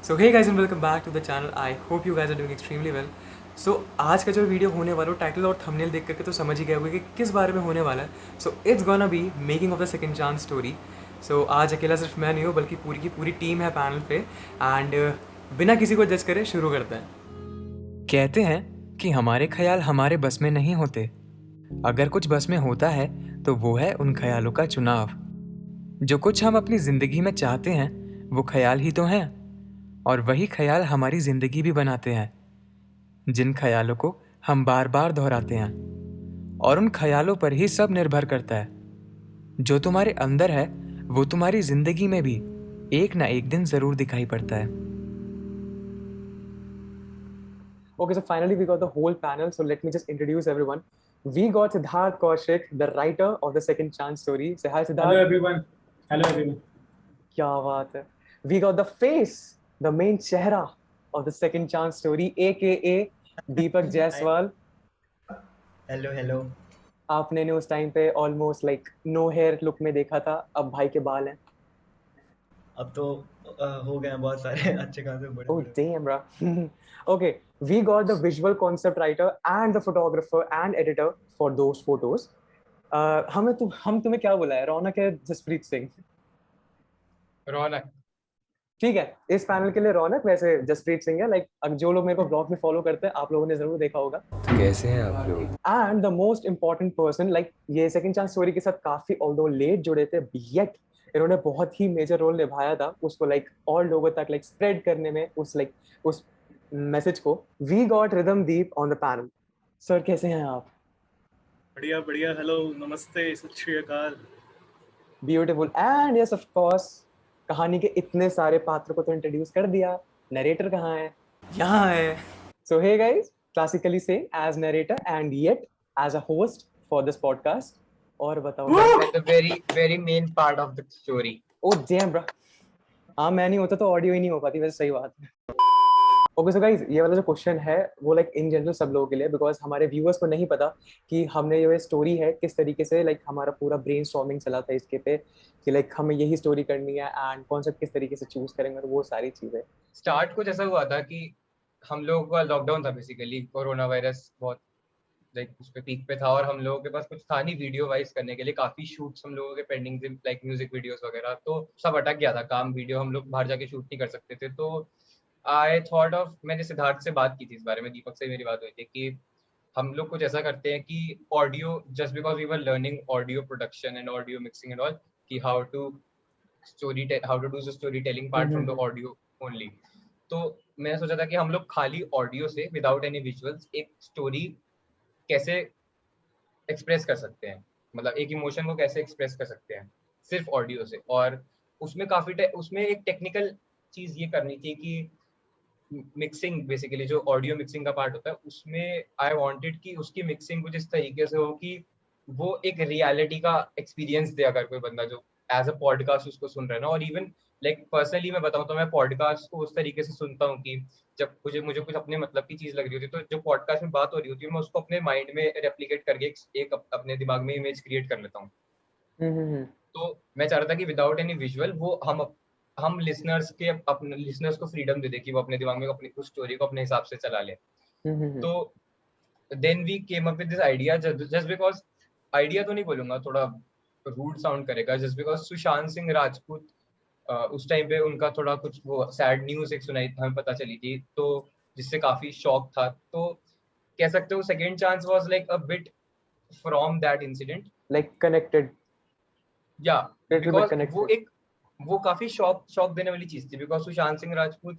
So hey guys and welcome back to the channel. I hope you guys are doing extremely well. So आज का जो video होने वाला है title और थंबनेल देख करके तो समझ ही गया होगा कि किस बारे में होने वाला है। So it's gonna be making of the second chance story. So आज अकेला सिर्फ मैं नहीं हूँ बल्कि पूरी की पूरी टीम है पैनल पे। एंड बिना किसी को जज करे शुरू करते हैं। कहते हैं कि हमारे ख्याल हमारे बस में नहीं होते, अगर कुछ बस में होता है तो वो है उन ख्यालों का चुनाव। जो कुछ हम अपनी ज़िंदगी में चाहते हैं वो ख्याल ही तो हैं, और वही ख्याल हमारी ज़िंदगी भी बनाते हैं। जिन ख्यालों को हम बार बार दोहराते हैं, और उन ख्यालों पर ही सब निर्भर करता है। जो तुम्हारे अंदर है वो तुम्हारी ज़िंदगी में भी एक ना एक दिन ज़रूर दिखाई पड़ता है। Okay, so finally we got the whole panel. So let me just introduce everyone. We got Siddharth Kaushik, the writer of the Second Chance story. Say hi, Hello Siddharth. everyone. Hello everyone. क्या बात है। We got the face, the main चेहरा of the Second Chance story, aka Deepak Jaiswal. Hello hello. आपने ने उस time पे almost like no hair look में देखा था, अब भाई के बाल हैं। अब तो हो गए हैं बहुत सारे अच्छे खासे बड़े Oh बड़े। damn, bro. Okay, we got the visual concept writer and the photographer and editor for those photos. हम तुम्हें क्या बुलाया, रौनक है जसप्रीत सिंह? रौनक। ठीक है, इस पैनल के लिए रौनक, वैसे जसप्रीत सिंह है। लाइक जो लोग मेरे को ब्लॉग में फॉलो करते हैं आप लोगों ने जरूर देखा होगा। तो कैसे हैं आप लोग? And the most important person, like ये सेकंड चांस स्टोरी के साथ काफी ऑल्दो लेट जुड़े थे, येट इन्होंने बहुत ही मेजर रोल निभाया था उसको लाइक और लोगों तक लाइक स्प्रेड करने में, उस मैसेज को। We got Ridham Deep on the panel. Sir कैसे हैं आप? बढ़िया बढ़िया। हेलो, नमस्ते, सत श्री अकाल। Beautiful. And yes of course, कहानी के इतने सारे पात्र को तो इंट्रोड्यूस कर दिया, नरेटर कहाँ है? यहाँ है। सो हे गाइस, क्लासिकली से as narrator and yet as a host for this podcast. और बताओ। The very main part of the story. Oh damn bro. हाँ, मैं नहीं होता तो ऑडियो ही नहीं हो पाती, वैसे सही बात है। ओके सो गाइस, ये वाला जो क्वेश्चन है वो लाइक इन जनरल सब लोगों के लिए, बिकॉज हमारे व्यूअर्स को नहीं पता कि हमने ये स्टोरी है किस तरीके से लाइक हमारा पूरा ब्रेनस्टॉर्मिंग चला था इसके पे कि लाइक हमें यही स्टोरी करनी है एंड कॉन्सेप्ट किस तरीके से चूज करेंगे और वो सारी चीजें। स्टार्ट कुछ ऐसा हुआ था कि हम लोगों का लॉकडाउन था, बेसिकली कोरोना वायरस बहुत लाइक उस पे पीक पे था, और हम लोगों के पास कुछ था नहीं वीडियो वाइज करने के लिए। काफी शूट्स हम लोगों के पेंडिंग थे, लाइक म्यूजिक वीडियोस वगैरह, तो सब अटक गया था काम। वीडियो हम लोग बाहर जाके शूट नहीं कर सकते थे। तो आई थॉट ऑफ, मैंने सिद्धार्थ से बात की थी इस बारे में, दीपक से मेरी बात हुई थी कि हम लोग कुछ ऐसा करते हैं कि audio, just because we were learning audio production and audio mixing and all, कि how to do storytelling part from the audio only. तो मैंने सोचा था कि हम लोग खाली ऑडियो से, विदाउट एनी विजुअल्स, एक स्टोरी कैसे एक्सप्रेस कर सकते हैं, मतलब एक इमोशन को कैसे एक्सप्रेस कर सकते हैं सिर्फ ऑडियो से। और उसमें एक टेक्निकल चीज ये करनी थी कि मिक्सिंग, बेसिकली जो ऑडियो मिक्सिंग का पार्ट होता है उसमें आई वांटेड कि उसकी मिक्सिंग कुछ इस तरीके से हो कि वो एक रियलिटी का एक्सपीरियंस दे, अगर कोई बंदा जो एज अ पॉडकास्ट उसको सुन रहा है ना। और इवन लाइक पर्सनली मैं बताऊं तो मैं पॉडकास्ट को उस तरीके से सुनता हूँ कि जब मुझे कुछ अपने मतलब की चीज लग रही होती है, तो जो पॉडकास्ट में बात हो रही होती है मैं उसको अपने माइंड में रेप्लिकेट करके एक अपने दिमाग में इमेज क्रिएट कर लेता हूँ। तो मैं चाह रहा था कि विदाउट एनी विजुअल वो हम अपने लिसनर्स को फ्रीडम दे दे कि वो अपने दिमाग में अपनी उस स्टोरी को अपने हिसाब से चला ले। तो then we came up with this idea, just because, idea तो नहीं बोलूंगा, थोड़ा रूड साउंड करेगा, जस्ट बिकॉज सुशांत सिंह राजपूत उस टाइम पे उनका थोड़ा कुछ वो सैड न्यूज एक सुनाई, हमें पता चली थी, तो जिससे काफी शॉक था। तो कह सकते हो second chance was like a bit from that incident, like connected, या लिटिल बिट बिकॉज कनेक्टेड। वो काफी शॉक देने वाली चीज थी, बिकॉज सुशांत सिंह राजपूत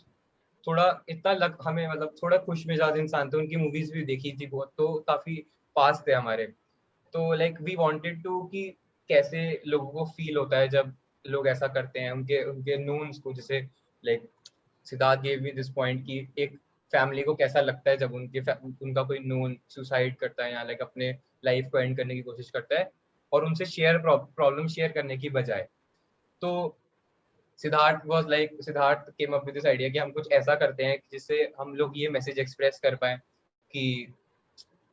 थोड़ा इतना लग हमें, मतलब थोड़ा खुश मिजाज इंसान थे, उनकी मूवीज भी देखी थी बहुत, तो काफी पास थे हमारे। तो लाइक वी वांटेड टू कि कैसे लोगों को फील होता है जब लोग ऐसा करते हैं उनके उनके नोन्स को, जैसे like Siddharth gave me this point कि एक फैमिली को कैसा लगता है जब उनका कोई नोन सुसाइड करता है या लाइक अपने लाइफ को एंड करने की कोशिश करता है, और उनसे प्रॉब्लम शेयर करने की बजाय। तो सिद्धार्थ केम अप विद दिस आइडिया कि हम कुछ ऐसा करते हैं जिससे हम लोग ये मैसेज एक्सप्रेस कर पाए, कि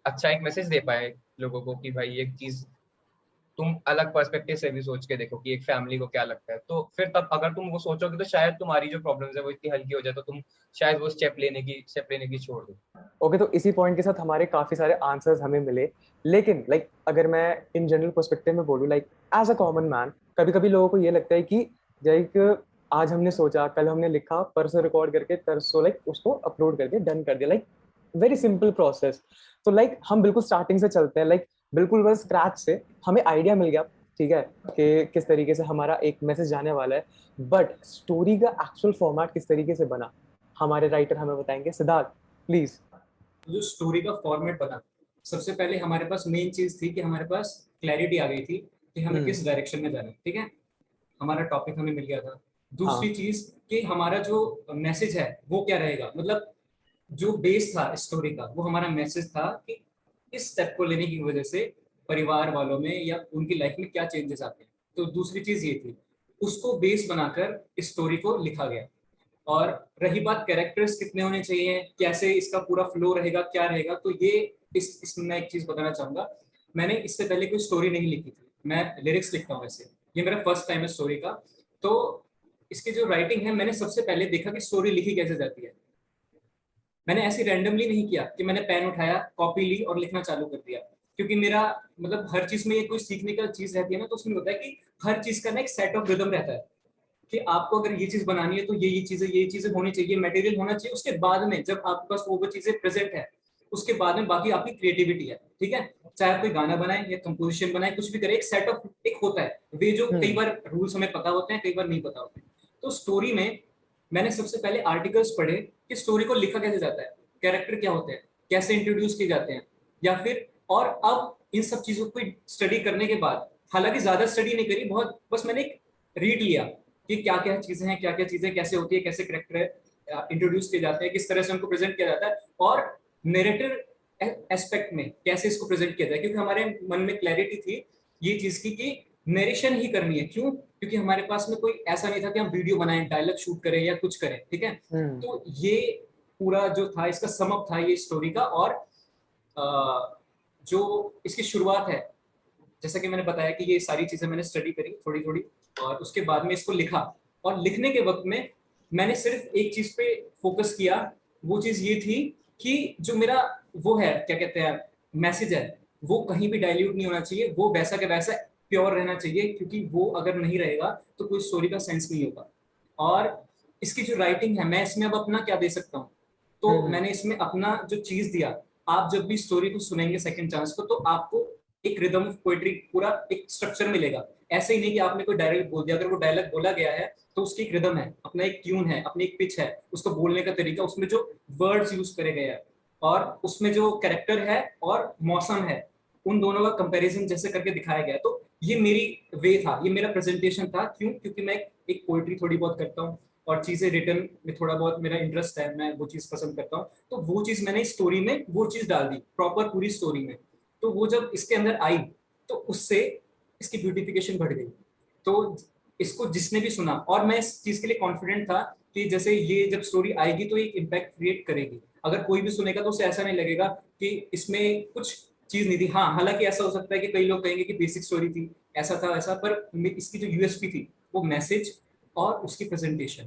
अच्छा एक मैसेज दे पाए लोगों को कि भाई एक चीज तुम अलग पर्सपेक्टिव से भी सोच के देखो कि एक फैमिली को क्या लगता है, तो फिर तब अगर तुम वो सोचोगे तो शायद तुम्हारी जो प्रॉब्लम्स है वो इतनी हल्की हो जाए, तो तुम शायद वो स्टेप लेने की छोड़ दो। ओके, तो इसी पॉइंट के साथ हमारे काफी सारे आंसर्स हमें मिले। लेकिन लाइक अगर मैं इन जनरल पर्सपेक्टिव में बोलूँ, like as a common man, कभी कभी लोगों को ये लगता है कि लाइक आज हमने सोचा, कल हमने लिखा, परसों रिकॉर्ड करके तरसों लाइक उसको अपलोड करके डन कर दिया, लाइक वेरी सिंपल प्रोसेस। तो लाइक हम बिल्कुल स्टार्टिंग से चलते हैं, लाइक बिल्कुल बस स्क्रैच से हमें आइडिया मिल गया, ठीक है, कि किस तरीके से हमारा एक मैसेज जाने वाला है। बट स्टोरी का एक्चुअल फॉर्मेट किस तरीके से बना, हमारे राइटर हमें बताएंगे। सिद्धार्थ, प्लीज। जो स्टोरी का फॉर्मेट बना, सबसे पहले हमारे पास मेन चीज थी कि हमारे पास क्लैरिटी आ गई थी कि हमें किस डायरेक्शन में जाना है, ठीक है। हमारा टॉपिक हमें मिल गया था। दूसरी हाँ। चीज कि हमारा जो मैसेज है वो क्या रहेगा, मतलब जो बेस था स्टोरी का वो हमारा मैसेज था कि इस स्टेप को लेने की वजह से परिवार वालों में या उनकी लाइफ में क्या चेंजेस आते हैं। तो दूसरी चीज ये थी, उसको बेस बनाकर स्टोरी को लिखा गया। और रही बात कैरेक्टर्स कितने होने चाहिए, कैसे इसका पूरा फ्लो रहेगा, क्या रहेगा, तो ये इसमें मैं एक चीज बताना चाहूंगा। मैंने इससे पहले कोई स्टोरी नहीं लिखी थी, मैं लिरिक्स लिखता हूँ वैसे, ये मेरा फर्स्ट टाइम है स्टोरी का। तो इसकी जो राइटिंग है, मैंने सबसे पहले देखा कि स्टोरी लिखी कैसे जाती है। मैंने ऐसे रैंडमली नहीं किया कि मैंने पेन उठाया, कॉपी ली और लिखना चालू कर दिया। क्योंकि मेरा मतलब हर चीज में ये कोई सीखने का चीज रहती है ना, तो उसमें होता है कि हर चीज का ना एक सेट ऑफ रिदम रहता है कि आपको अगर ये चीज बनानी है तो ये चीजें होनी चाहिए, मटेरियल होना चाहिए। उसके बाद में जब आपके पास वो चीजें प्रेजेंट है, उसके बाद में बाकी आपकी क्रिएटिविटी है, ठीक है। चाहे आप कोई गाना बनाए या कंपोजिशन बनाए, कुछ भी करे, एक सेट ऑफ एक होता है वे, जो कई बार रूल्स हमें पता होते हैं, कई बार नहीं पता होते। तो स्टोरी में मैंने सबसे पहले आर्टिकल्स पढ़े कि स्टोरी को लिखा कैसे जाता है, कैरेक्टर क्या होते हैं, कैसे इंट्रोड्यूस किए जाते हैं, या फिर। और अब इन सब चीजों को स्टडी करने के बाद, हालांकि ज्यादा स्टडी नहीं करी, बहुत बस मैंने एक रीड लिया कि क्या क्या चीजें हैं, क्या क्या चीजें कैसे होती है, कैसे करेक्टर इंट्रोड्यूस किए जाते हैं, किस तरह से उनको प्रेजेंट किया जाता है, और नेरेटिव एस्पेक्ट में कैसे इसको प्रेजेंट किया जाए। क्योंकि हमारे मन में क्लैरिटी थी ये चीज की कि नरेशन ही करनी है। क्यों? क्योंकि हमारे पास में कोई ऐसा नहीं था कि हम वीडियो बनाएं, डायलॉग शूट करें या कुछ करें, ठीक है। तो ये पूरा जो था इसका समअप था ये स्टोरी का। और जो इसकी शुरुआत है, जैसा कि मैंने बताया कि ये सारी चीजें मैंने स्टडी करी थोड़ी थोड़ी, और उसके बाद में इसको लिखा। और लिखने के वक्त में मैंने सिर्फ एक चीज पे फोकस किया। वो चीज ये थी कि जो मेरा वो है, क्या कहते हैं, मैसेज है, वो कहीं भी डाइल्यूट नहीं होना चाहिए, वो वैसा के वैसा प्योर रहना चाहिए। क्योंकि वो अगर नहीं रहेगा तो कोई स्टोरी का सेंस नहीं होगा। और इसकी जो राइटिंग है, मैं इसमें अब अपना क्या दे सकता हूँ, तो मैंने इसमें अपना जो चीज दिया। आप जब भी स्टोरी को सुनेंगे सेकंड चांस को, तो आपको एक रिदम ऑफ पोएट्री, पूरा एक स्ट्रक्चर मिलेगा। ऐसे ही नहीं कि आपने कोई डायलॉग बोल दिया। अगर वो डायलॉग बोला गया है तो उसकी एक रिदम है, अपना एक ट्यून है, अपनी एक पिच है, उसको बोलने का तरीका, उसमें जो वर्ड्स यूज करे गए हैं, और उसमें जो कैरेक्टर है और मौसम है, उन दोनों का कंपैरिजन जैसे करके दिखाया गया। तो ये मेरी वे था, ये मेरा प्रेजेंटेशन था। क्यों? क्योंकि मैं एक पोएट्री थोड़ी बहुत करता हूँ और चीजें रिटर्न में थोड़ा बहुत मेरा इंटरेस्ट है, मैं वो चीज पसंद करता हूँ। तो वो चीज मैंने स्टोरी में वो चीज डाल दी प्रॉपर पूरी स्टोरी में। तो वो जब इसके अंदर आई तो उससे इसकी ब्यूटिफिकेशन बढ़ गई। तो इसको जिसने भी सुना, और मैं इस चीज के लिए कॉन्फिडेंट था कि जैसे ये जब स्टोरी आएगी तो एक इम्पैक्ट क्रिएट करेगी। अगर कोई भी सुनेगा तो उसे ऐसा नहीं लगेगा कि इसमें कुछ चीज नहीं थी। हाँ, हालांकि ऐसा हो सकता है कि कई लोग कहेंगे कि बेसिक स्टोरी थी, ऐसा था वैसा, पर इसकी जो यूएसपी थी वो मैसेज और उसकी प्रेजेंटेशन,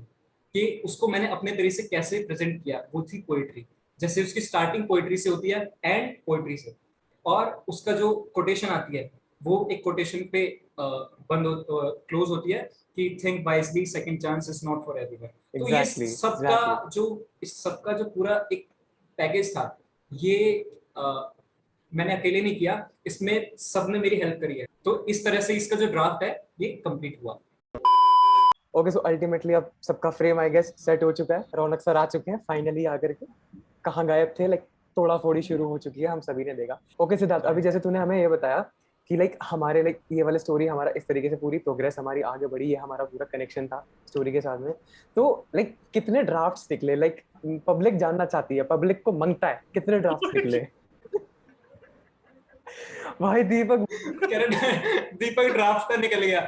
कि उसको मैंने अपने तरीके से कैसे प्रेजेंट किया, वो थी पोएट्री। जैसे उसकी स्टार्टिंग पोएट्री से होती है, एंड पोएट्री से, और उसका जो कोटेशन आती है वो एक कोटेशन पे बंद क्लोज होती है कि think wisely, second chance is not for everyone. तो ये एग्जैक्टली, सबका एग्जैक्टली। जो इस सबका जो पूरा एक पैकेज था, ये मैंने अकेले नहीं किया, इसमें सबने मेरी हेल्प करी है। तो इस तरह से इसका जो ड्राफ्ट है ये कंप्लीट हुआ। ओके, सो अल्टीमेटली अब सबका फ्रेम आई गेस सेट हो चुका है, रौनक सर आ चुके हैं फाइनली आकर के। कहाँ गायब थे, लाइक तोड़ा फोड़ी शुरू हो चुकी है, हम सभी ने देखा। ओके सिद्धार्थ, अभी जैसे तूने हमें ये बताया कि लाइक हमारे लाइक ये वाली स्टोरी हमारा इस तरीके से पूरी प्रोग्रेस हमारी आगे बढ़ी, ये हमारा पूरा कनेक्शन था स्टोरी के साथ में। तो लाइक कितने ड्राफ्ट्स निकले, लाइक पब्लिक जानना चाहती है, पब्लिक को मांगता है कितने ड्राफ्ट्स निकले। भाई दीपक। दीपक ड्राफ्ट का निकल गया।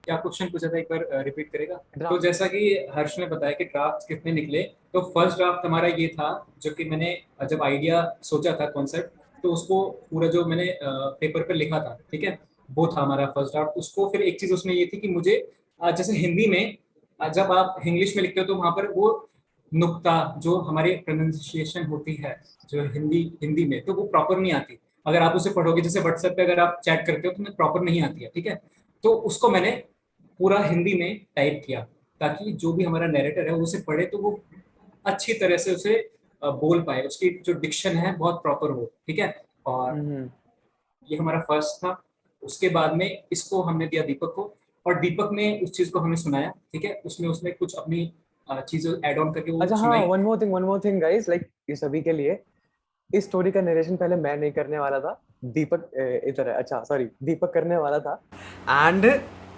क्या क्वेश्चन पूछा था, एक बार रिपीट करेगा? तो जैसा कि हर्ष ने बताया कि ड्राफ्ट कितने निकले, तो फर्स्ट ड्राफ्ट हमारा ये था, जो कि मैंने जब आइडिया सोचा था, कॉन्सेप्ट, तो उसको पूरा जो मैंने पेपर पर लिखा था, ठीक है। वो था हमारा फर्स्ट ड्राफ्ट। उसको फिर एक चीज उसमें ये थी कि मुझे जैसे हिंदी में जब आप इंग्लिश में लिखते हो तो वहां पर वो नुक्ता जो हमारी प्रोनाउंसिएशन होती है जो हिंदी हिंदी में, तो वो प्रॉपर नहीं आती। अगर आप उसे पढ़ोगे, जैसे व्हाट्सएप पे अगर आप चैट करते हो तो मैं प्रॉपर नहीं आती है, ठीक है। तो उसको मैंने पूरा हिंदी में टाइप किया ताकि जो भी हमारा नैरेटर है वो उसे पढ़े तो वो अच्छी तरह से उसे बोल पाए, उसकी जो डिक्शन है बहुत प्रॉपर हो, ठीक है। और हम्म। ये हमारा फर्स्ट था। उसके बाद में इसको हमने दिया दीपक को, और दीपक ने उस चीज को हमें सुनाया, ठीक है। उसमें उसने कुछ अपनी चीजें ऐड ऑन करके वो अच्छा हाँ, सुनाई। One more thing guys, like ये सभी के लिए, इस स्टोरी का नरेशन पहले मैं नहीं करने वाला था, दीपक इधर है, अच्छा सॉरी, दीपक करने वाला था। एंड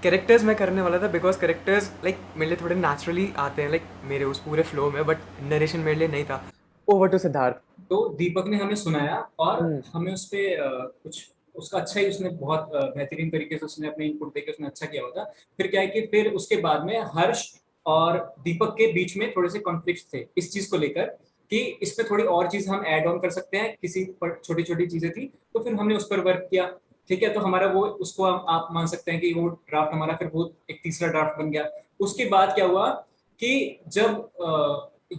कैरेक्टर्स मैं करने वाला था बिकॉज कैरेक्टर्स लाइक मेरे लिए थोड़े नेचुरली आते हैं, लाइक मेरे उस पूरे फ्लो में, बट नरेशन मेरे लिए नहीं था। Over to Siddharth. तो दीपक ने हमें सुनाया और हम्म। हमें उस पे कुछ उसका अच्छा ही उसने बहुत बेहतरीन तरीके से उसने अपने इनपुट देके उसने अच्छा किया हुआ था। फिर क्या है कि फिर उसके बाद में हर्ष और दीपक के बीच में थोड़े से कॉन्फ्लिक्ट थे इस चीज को लेकर कि इसमें थोड़ी और चीज हम ऐड ऑन कर सकते हैं, किसी पर छोटी छोटी चीजें थी तो फिर हमने उस पर वर्क किया, ठीक है। तो हमारा वो उसको आप मान सकते हैं कि वो ड्राफ्ट हमारा फिर वो एक तीसरा ड्राफ्ट बन गया। उसके बाद क्या हुआ कि जब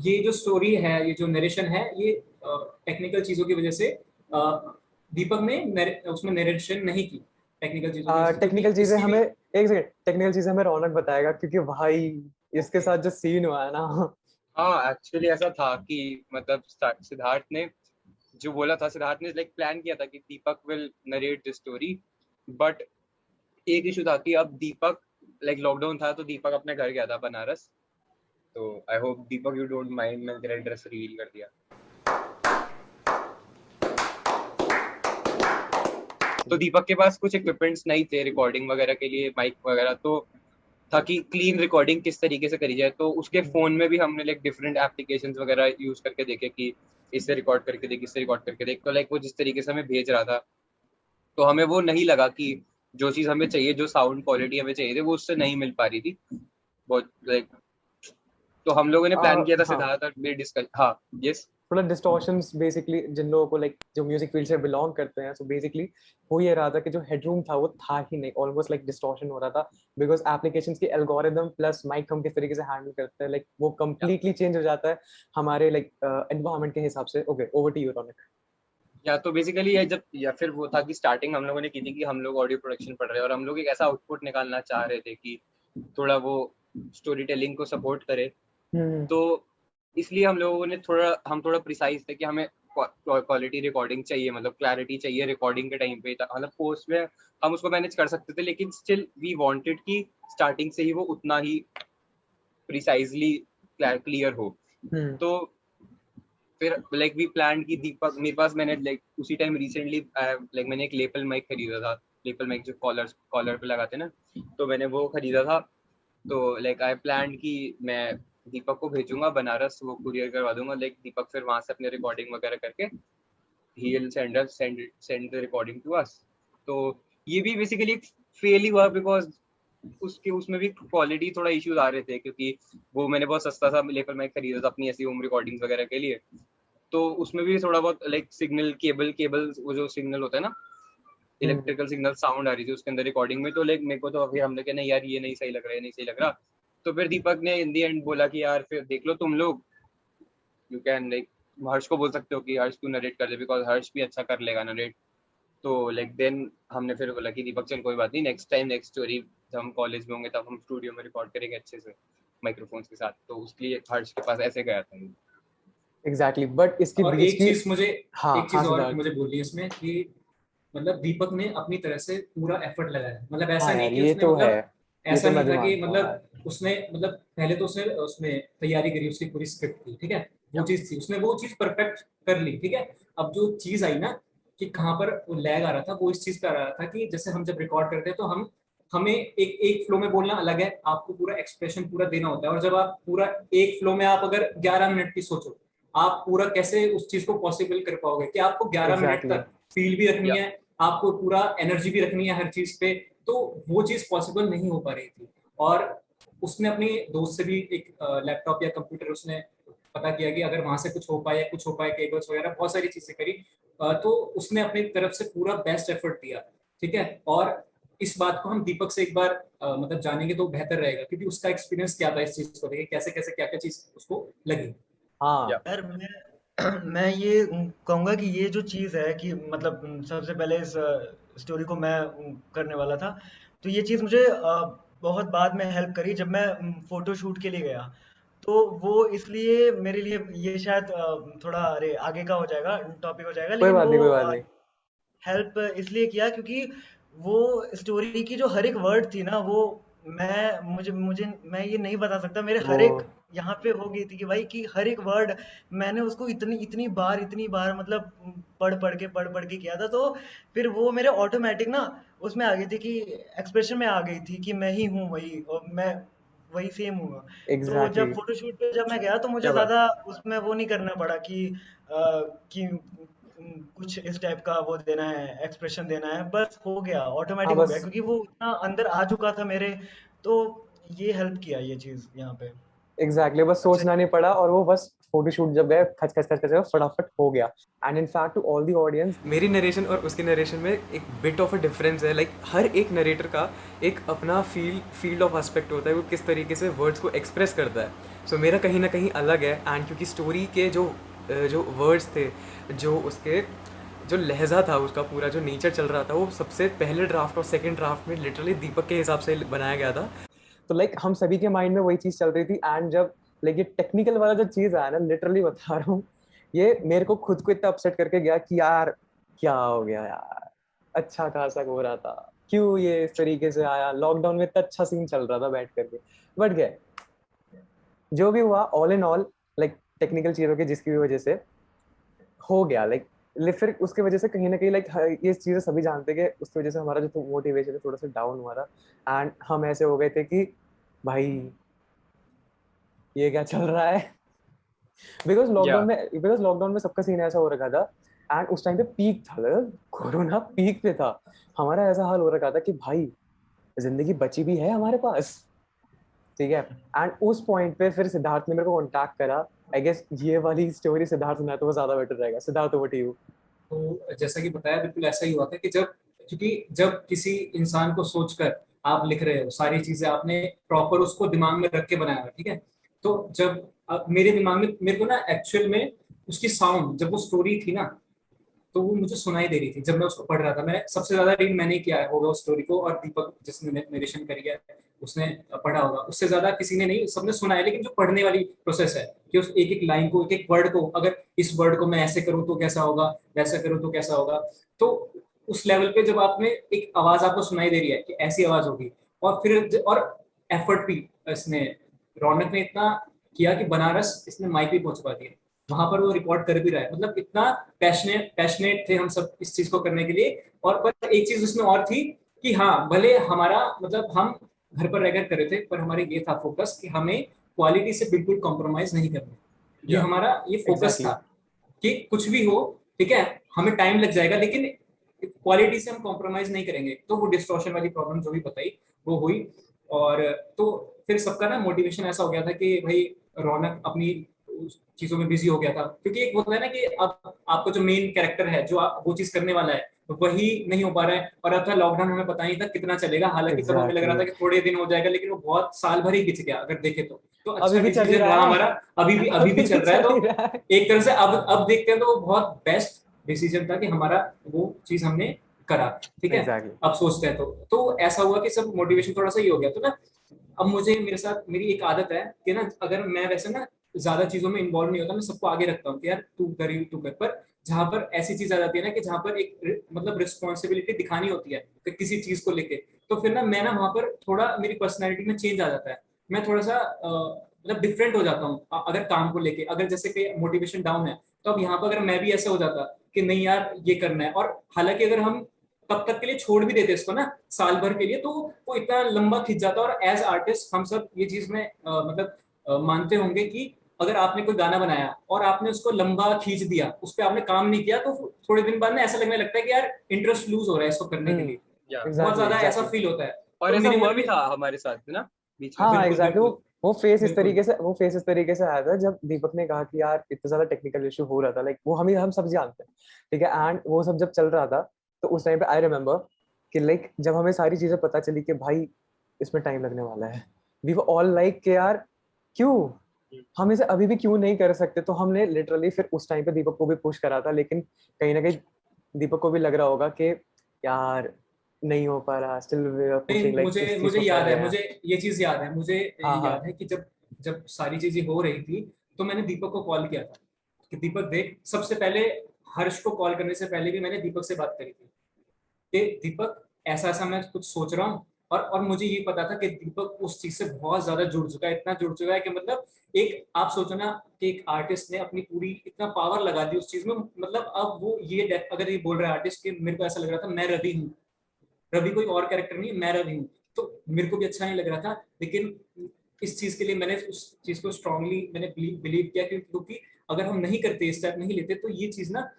ये जो स्टोरी है, ये जो नरेशन है, ये टेक्निकल चीजों की वजह से दीपक ने उसमें नरेशन नहीं की टेक्निकल चीजों की वजह से, क्योंकि टेक्निकल चीजें इसकी हमें, भी एक सेकंड, टेक्निकल चीजें हमें रौनक बताएगा क्योंकि भाई इसके साथ जो सीन हुआ है ना। हाँ एक्चुअली ऐसा था कि मतलब सिद्धार्थ ने जो बोला था, सिद्धार्थ ने लाइक प्लान किया था कि Deepak will narrate the story, but एक इशू था कि अब दीपक लाइक लॉकडाउन था तो दीपक अपने घर गया था बनारस। तो I hope Deepak you don't mind, मैंने तेरा एड्रेस रिवील कर दिया। तो दीपक के पास कुछ इक्विपमेंट्स नहीं थे रिकॉर्डिंग वगैरह के लिए, माइक वगैरह, तो था कि क्लीन रिकॉर्डिंग किस तरीके से करी जाए। तो उसके फोन में भी हमने लाइक डिफरेंट एप्लीकेशंस वगैरह यूज करके देखे कि इससे रिकॉर्ड करके देख, इससे रिकॉर्ड करके देख। तो लाइक वो जिस तरीके से हमें भेज रहा था तो हमें वो नहीं लगा कि जो चीज हमें चाहिए, जो साउंड क्वालिटी हमें चाहिए थी, वो उससे नहीं मिल पा रही थी बहुत लाइक। तो हम लोगों ने प्लान किया था हाँ, सिद्धार्थ और मेरे डिस्कस, हाँ यस। थोड़ा डिस्टॉर्शंस बेसिकली जिन लोगों को लाइक जो म्यूजिक फील्ड से बिलोंग करते हैं, सो बेसिकली हो ये रहा था कि जो हेडरूम था वो था ही नहीं, ऑलमोस्ट लाइक डिस्टॉर्शन हो रहा था बिकॉज एप्लीकेशंस की एल्गोरिदम प्लस माइक हम किस तरीके से हैंडल करते हैं, लाइक वो कंप्लीटली चेंज हो जाता है हमारे लाइक एनवायरनमेंट के हिसाब से। ओके, ओवर टू यू रौनक। या तो बेसिकली ये जब, या फिर वो था कि स्टार्टिंग हम लोगों ने की थी कि हम लोग ऑडियो प्रोडक्शन पढ़ रहे हैं और हम लोग एक ऐसा आउटपुट निकालना चाह रहे थे कि थोड़ा वो स्टोरी टेलिंग को सपोर्ट करे। हम्म। तो इसलिए हम थोड़ा प्रिसाइज थे कि हमें क्वालिटी रिकॉर्डिंग चाहिए, मतलब क्लैरिटी चाहिए रिकॉर्डिंग के टाइम पे। मतलब पोस्ट में हम उसको मैनेज कर सकते थे लेकिन स्टिल वी वांटेड कि स्टार्टिंग से ही वो उतना ही प्रिसाइजली क्लियर हो। हम्म। तो फिर लाइक वी प्लान की दीपक, मेरे पास मैंने लाइक उसी टाइम रिसेंटली लाइक मैंने एक लेपल माइक खरीदा था, लेपल माइक जो कॉलर पे लगाते ना, तो मैंने वो खरीदा था। तो लाइक आई प्लान कि मैं दीपक को भेजूंगा बनारस, वो कुरियर करवा दूंगा, लाइक दीपक फिर वहां से अपने रिकॉर्डिंग वगैरह करके he will send the recording to us. तो ये भी बेसिकली फेल ही हुआ बिकॉज उसमें भी क्वालिटी थोड़ा इश्यूज आ रहे थे क्योंकि वो मैंने बहुत सस्ता सा लेपल माइक खरीदा था अपनी ऐसी होम रिकॉर्डिंग्स वगैरह के लिए। तो उसमें भी थोड़ा बहुत लाइक सिग्नल केबल वो जो सिग्नल होता है ना, हम्म। इलेक्ट्रिकल सिग्नल साउंड आ रही थी उसके अंदर रिकॉर्डिंग में। तो लाइक मेरे को तो अभी हमने कहा नहीं यार ये नहीं सही लग रहा है, नहीं सही लग रहा। तो फिर दीपक ने इन दी एंड बोला कि यार फिर देख लो तुम लोग, यू कैन लाइक हर्ष को बोल सकते हो कि हर्ष तू नरेट कर दे बिकॉज हर्ष भी अच्छा कर लेगा नरेट। तो लाइक देन हमने फिर बोला कि दीपक चल कोई बात नहीं, नेक्स्ट टाइम नेक्स्ट स्टोरी जब हम कॉलेज में होंगे तब हम स्टूडियो में रिकॉर्ड करेंगे अच्छे से माइक्रोफोन्स के साथ। तो उसके लिए हर्ष के पास ऐसे गया था। एग्जैक्टली, बट इसके और बीच की, हाँ एक हाँ चीज और सिद्धार्थ। मुझे बोलनी है इसमें कि मतलब दीपक ने अपनी तरह से पूरा एफर्ट लगाया। मतलब ऐसा हाँ नहीं यार कि ये उसने तो है, मतलब ये ऐसा तो नहीं मैं भी था कि मानता हूँ यार। मतलब उसने मतलब पहले तो उसने उसमें तैयारी करी, उसकी पूरी स्क्रिप्ट थी, ठीक है। वो चीज थी, उसने वो चीज परफेक्ट कर ली, ठीक है। अब जो चीज आई ना कि कहाँ पर लैग आ रहा था, वो इस चीज पे आ रहा था कि जैसे हम जब रिकॉर्ड करते हैं तो हमें एक एक फ्लो में बोलना अलग है, आपको पूरा एक्सप्रेशन पूरा देना होता है। और जब आप पूरा एक फ्लो में आप अगर 11 मिनट की सोचो, आप पूरा कैसे उस चीज को पॉसिबल कर पाओगे कि आपको 11 मिनट एग्जैक्टली। तक फील भी रखनी या है, आपको पूरा एनर्जी भी रखनी है हर चीज पे। तो वो चीज पॉसिबल नहीं हो पा रही थी। और उसने अपने दोस्त से भी एक लैपटॉप या कंप्यूटर उसने पता किया कि अगर वहां से कुछ हो पाए केबल्स वगैरह बहुत सारी चीजें करी। तो उसने अपनी तरफ से पूरा बेस्ट एफर्ट दिया, ठीक है। और इस बात को हम दीपक से एक बार मतलब जानेंगे तो बेहतर रहेगा, क्योंकि उसका एक्सपीरियंस क्या था इस चीज को लेके, कैसे कैसे क्या क्या चीज उसको लगी। हाँ या यार मैं ये कहूँगा कि ये जो चीज़ है कि मतलब सबसे पहले इस स्टोरी को मैं करने वाला था। तो ये चीज़ मुझे बहुत बाद में हेल्प करी जब मैं फोटो शूट के लिए गया। तो वो इसलिए मेरे लिए ये शायद थोड़ा अरे आगे का हो जाएगा, टॉपिक हो जाएगा, कोई लेकिन बात वो नहीं, कोई बात नहीं। हेल्प इसलिए किया क्योंकि वो स्टोरी की जो हर एक वर्ड थी ना वो मैं मुझे मुझे मैं ये नहीं बता सकता, मेरे वो हर एक यहाँ पे हो गई थी कि भाई कि हर एक वर्ड मैंने उसको इतनी बार मतलब पढ़ पढ़ के किया था। तो फिर वो मेरे ऑटोमेटिक ना उसमें आ गई थी कि एक्सप्रेशन में आ गई थी कि मैं ही हूँ वही, और मैं वही सेम हूँ। तो एग्जैक्टली जब फोटोशूट पे जब मैं गया तो मुझे क्या बात ज्यादा उसमें वो नहीं करना पड़ा कि कुछ इस टाइप का वो देना है, एक्सप्रेशन देना है, बस हो गया, हाँ ऑटोमेटिक हो गया बस क्योंकि वो इतना अंदर आ चुका था मेरे। तो ये हेल्प किया ये चीज यहाँ पे। एग्जैक्टली बस अच्छा। सोचना नहीं पड़ा, और वो बस फोटोशूट जब गए खच खच खच खच फटाफट हो गया। And in fact to all the audience, मेरी नरेशन और उसकी नरेशन में एक बिट ऑफ अ डिफरेंस है। लाइक हर एक नरेटर का एक अपना फील्ड ऑफ एस्पेक्ट होता है, वो किस तरीके से वर्ड्स को एक्सप्रेस करता है। सो मेरा कहीं ना कहीं अलग है। एंड क्योंकि स्टोरी के जो वर्ड्स थे, जो उसके जो लहजा था, उसका पूरा जो नेचर चल रहा था, वो सबसे पहले ड्राफ्ट और सेकंड ड्राफ्ट में लिटरली दीपक के हिसाब से बनाया गया था। तो लाइक हम सभी के माइंड में वही चीज चल रही थी। एंड जब लाइक ये टेक्निकल वाला जो चीज आया ना, लिटरली बता रहा हूँ, ये मेरे को खुद को इतना अपसेट करके गया कि यार क्या हो गया यार, अच्छा खासा हो रहा था, क्यों ये इस तरीके से आया, लॉकडाउन में इतना अच्छा सीन चल रहा था बैठ करके। बट गया जो भी हुआ, all in all, like technical चीजों की जिसकी भी वजह से हो गया, लाइक फिर उसके वजह से कहीं ना कहीं लाइक ये चीजें सभी जानते हैं कि उसकी वजह से हमारा जो मोटिवेशन है थोड़ा सा डाउन हुआ था। एंड हम ऐसे हो गए थे कि भाई ये क्या चल रहा है। या बिकॉज लॉकडाउन में सबका सीन ऐसा हो रखा था। एंड उस टाइम पे पीक था, कोरोना पीक पे था। हमारा ऐसा हाल हो रखा था कि भाई जिंदगी बची भी है हमारे पास, ठीक है। एंड उस पॉइंट पे फिर सिद्धार्थ ने मेरे को कांटेक्ट करा। आई गेस ये वाली स्टोरी सिद्धार्थ सुना तो वो ज्यादा बेटर रहेगा। Siddharth, over to you. तो जैसा कि बताया, बिल्कुल ऐसा ही हुआ था कि जब किसी इंसान को सोचकर आप लिख रहे हो, सारी चीजें आपने प्रॉपर उसको दिमाग में रख के बनाया हुआ, ठीक है। तो जब मेरे दिमाग में मेरे को ना एक्चुअल में उसकी साउंड, जब वो स्टोरी थी ना, तो वो मुझे सुनाई दे रही थी जब मैं उसको पढ़ रहा था। मैं सबसे ज्यादा रीड मैंने किया होगा उस स्टोरी को, और दीपक जिसने नरेशन करी है उसने पढ़ा होगा। उससे ज्यादा किसी ने नहीं, सबने सुना है। लेकिन जो पढ़ने वाली प्रोसेस है कि उस एक एक लाइन को, एक एक वर्ड को, अगर इस वर्ड को मैं ऐसे करूँ तो कैसा होगा, वैसा करूँ तो कैसा होगा, तो उस लेवल पे जब आपने एक आवाज आपको सुनाई दे रही है कि ऐसी आवाज होगी, और फिर और एफर्ट भी इसने, रौनक ने इतना किया कि बनारस इसने माइक भी पहुंचवा दिया, वहां पर वो रिकॉर्ड कर भी रहा है। मतलब इतना पैशनेट थे हम सब इस चीज को करने के लिए। और पर एक चीज उसमें और थी कि हाँ, भले हमारा मतलब हम घर पर रहकर कर रहे थे, पर हमारे ये था फोकस कि हमें क्वालिटी से बिल्कुल कॉम्प्रोमाइज नहीं करना। ये या हमारा ये फोकस एग्जैक्टली। था कि कुछ भी हो, ठीक है, हमें टाइम लग जाएगा लेकिन क्वालिटी से हम कॉम्प्रोमाइज नहीं करेंगे। तो वो डिस्टॉर्शन वाली प्रॉब्लम जो भी बताई वो हुई। और तो फिर सबका ना मोटिवेशन ऐसा हो गया था कि भाई रौनक अपनी चीजों में बिजी हो गया था, क्योंकि एक होता है ना कि अब आपका जो मेन कैरेक्टर है, जो वो चीज करने वाला है, वही नहीं हो पा रहा है। और अब था लॉकडाउन, हमें पता नहीं था कितना चलेगा। हालांकि तब हमें लग रहा एग्जैक्टली। था कि थोड़े दिन हो जाएगा, लेकिन वो बहुत साल भर ही खिंच गया अगर देखे तो अभी अच्छा भी चल ही डिसीजन रहा रहा हमारा। है। अभी भी अभी चल भी रहा है। चल ही तो रहा है। एक तरह से अब देखते हैं तो वो बहुत बेस्ट डिसीजन था कि हमारा वो चीज हमने करा, ठीक है। एग्जैक्टली। अब सोचते हैं तो ऐसा हुआ कि सब मोटिवेशन थोड़ा सा ही हो गया। तो ना अब मुझे, मेरे साथ मेरी एक आदत है कि ना, अगर मैं वैसे ना ज्यादा चीजों में इन्वॉल्व नहीं होता, मैं सबको आगे रखता हूँ कि यार तू करी तू कर। पर जहां पर ऐसी चीज आ जाती है ना कि जहां पर एक मतलब रिस्पॉन्सिबिलिटी दिखानी होती है कि किसी चीज को लेके, तो फिर ना मैं ना वहां पर थोड़ा मेरी पर्सनैलिटी में चेंज आ जाता है। मैं थोड़ा सा मतलब डिफरेंट हो जाता हूँ अगर काम को लेके। अगर जैसे कि मोटिवेशन डाउन है, तो अब यहाँ पर अगर मैं भी ऐसे हो जाता कि नहीं यार ये करना है, और हालांकि अगर हम तब तक के लिए छोड़ भी देते इसको ना, साल भर के लिए, तो वो इतना लंबा खिंच जाता। और एज आर्टिस्ट हम सब ये चीज में मतलब मानते होंगे कि अगर आपने कोई गाना बनाया और आपने उसको लंबा खींच दिया, उस पर आपने काम नहीं किया, तो थोड़े दिन बाद में ऐसा लगने लगता है कि यार इंटरेस्ट लूज हो रहा है इसको करने के लिए। या बहुत एग्जैक्टली ज्यादा ऐसा एग्जैक्टली। फील होता है। और तो ऐसा मेरे हुआ मन भी में, था हमारे साथ ना बीच में। हाँ बिल्कुल एग्जैक्टली। बिल्कुल वो फेस इस बिल्कुल। तरीके से आया था जब दीपक ने कहा कि यार इतना ज्यादा टेक्निकल इशू हो रहा था। लाइक वो हम सब जानते हैं, ठीक है। एंड वो सब जब चल रहा था, तो उस टाइम पे आई रिमेम्बर कि लाइक जब हमें सारी चीजें पता चली कि भाई इसमें टाइम लगने वाला है, वी वर ऑल लाइक कि यार क्यों हम इसे अभी भी क्यों नहीं कर सकते। तो हमने लिटरली फिर उस टाइम पे दीपक को भी पुश करा था, लेकिन कहीं ना कहीं दीपक को भी लग रहा होगा कि यार नहीं हो पा रहा, स्टिल वी आर पुशिंग नहीं, लाइक मुझे इस चीज मुझे को कर याद रहे है, हैं। मुझे ये चीज याद है, मुझे हाँ हाँ। याद है कि जब जब सारी चीजें हो रही थी तो मैंने दीपक को कॉल किया था कि दीपक देख, सबसे पहले हर्ष को कॉल करने से पहले भी मैंने दीपक से बात करी थी कि दीपक ऐसा ऐसा मैं कुछ सोच रहा हूँ। और मुझे ये पता था कि दीपक उस चीज से बहुत ज्यादा जुड़ चुका है, इतना जुड़ चुका है कि मतलब एक आप सोचो ना कि एक आर्टिस्ट ने अपनी पूरी इतना पावर लगा दी उस चीज में, मतलब अब वो ये अगर ये बोल रहा है आर्टिस्ट कि मेरे को ऐसा लग रहा था मैं रवि हूँ, रवि कोई और कैरेक्टर नहीं है, मैं रवि हूँ, तो मेरे को भी अच्छा नहीं लग रहा था। लेकिन इस चीज के लिए मैंने उस चीज को स्ट्रांगली मैंने बिलीव किया क्योंकि अगर हम नहीं करते, स्टेप नहीं लेते, तो ये चीज ना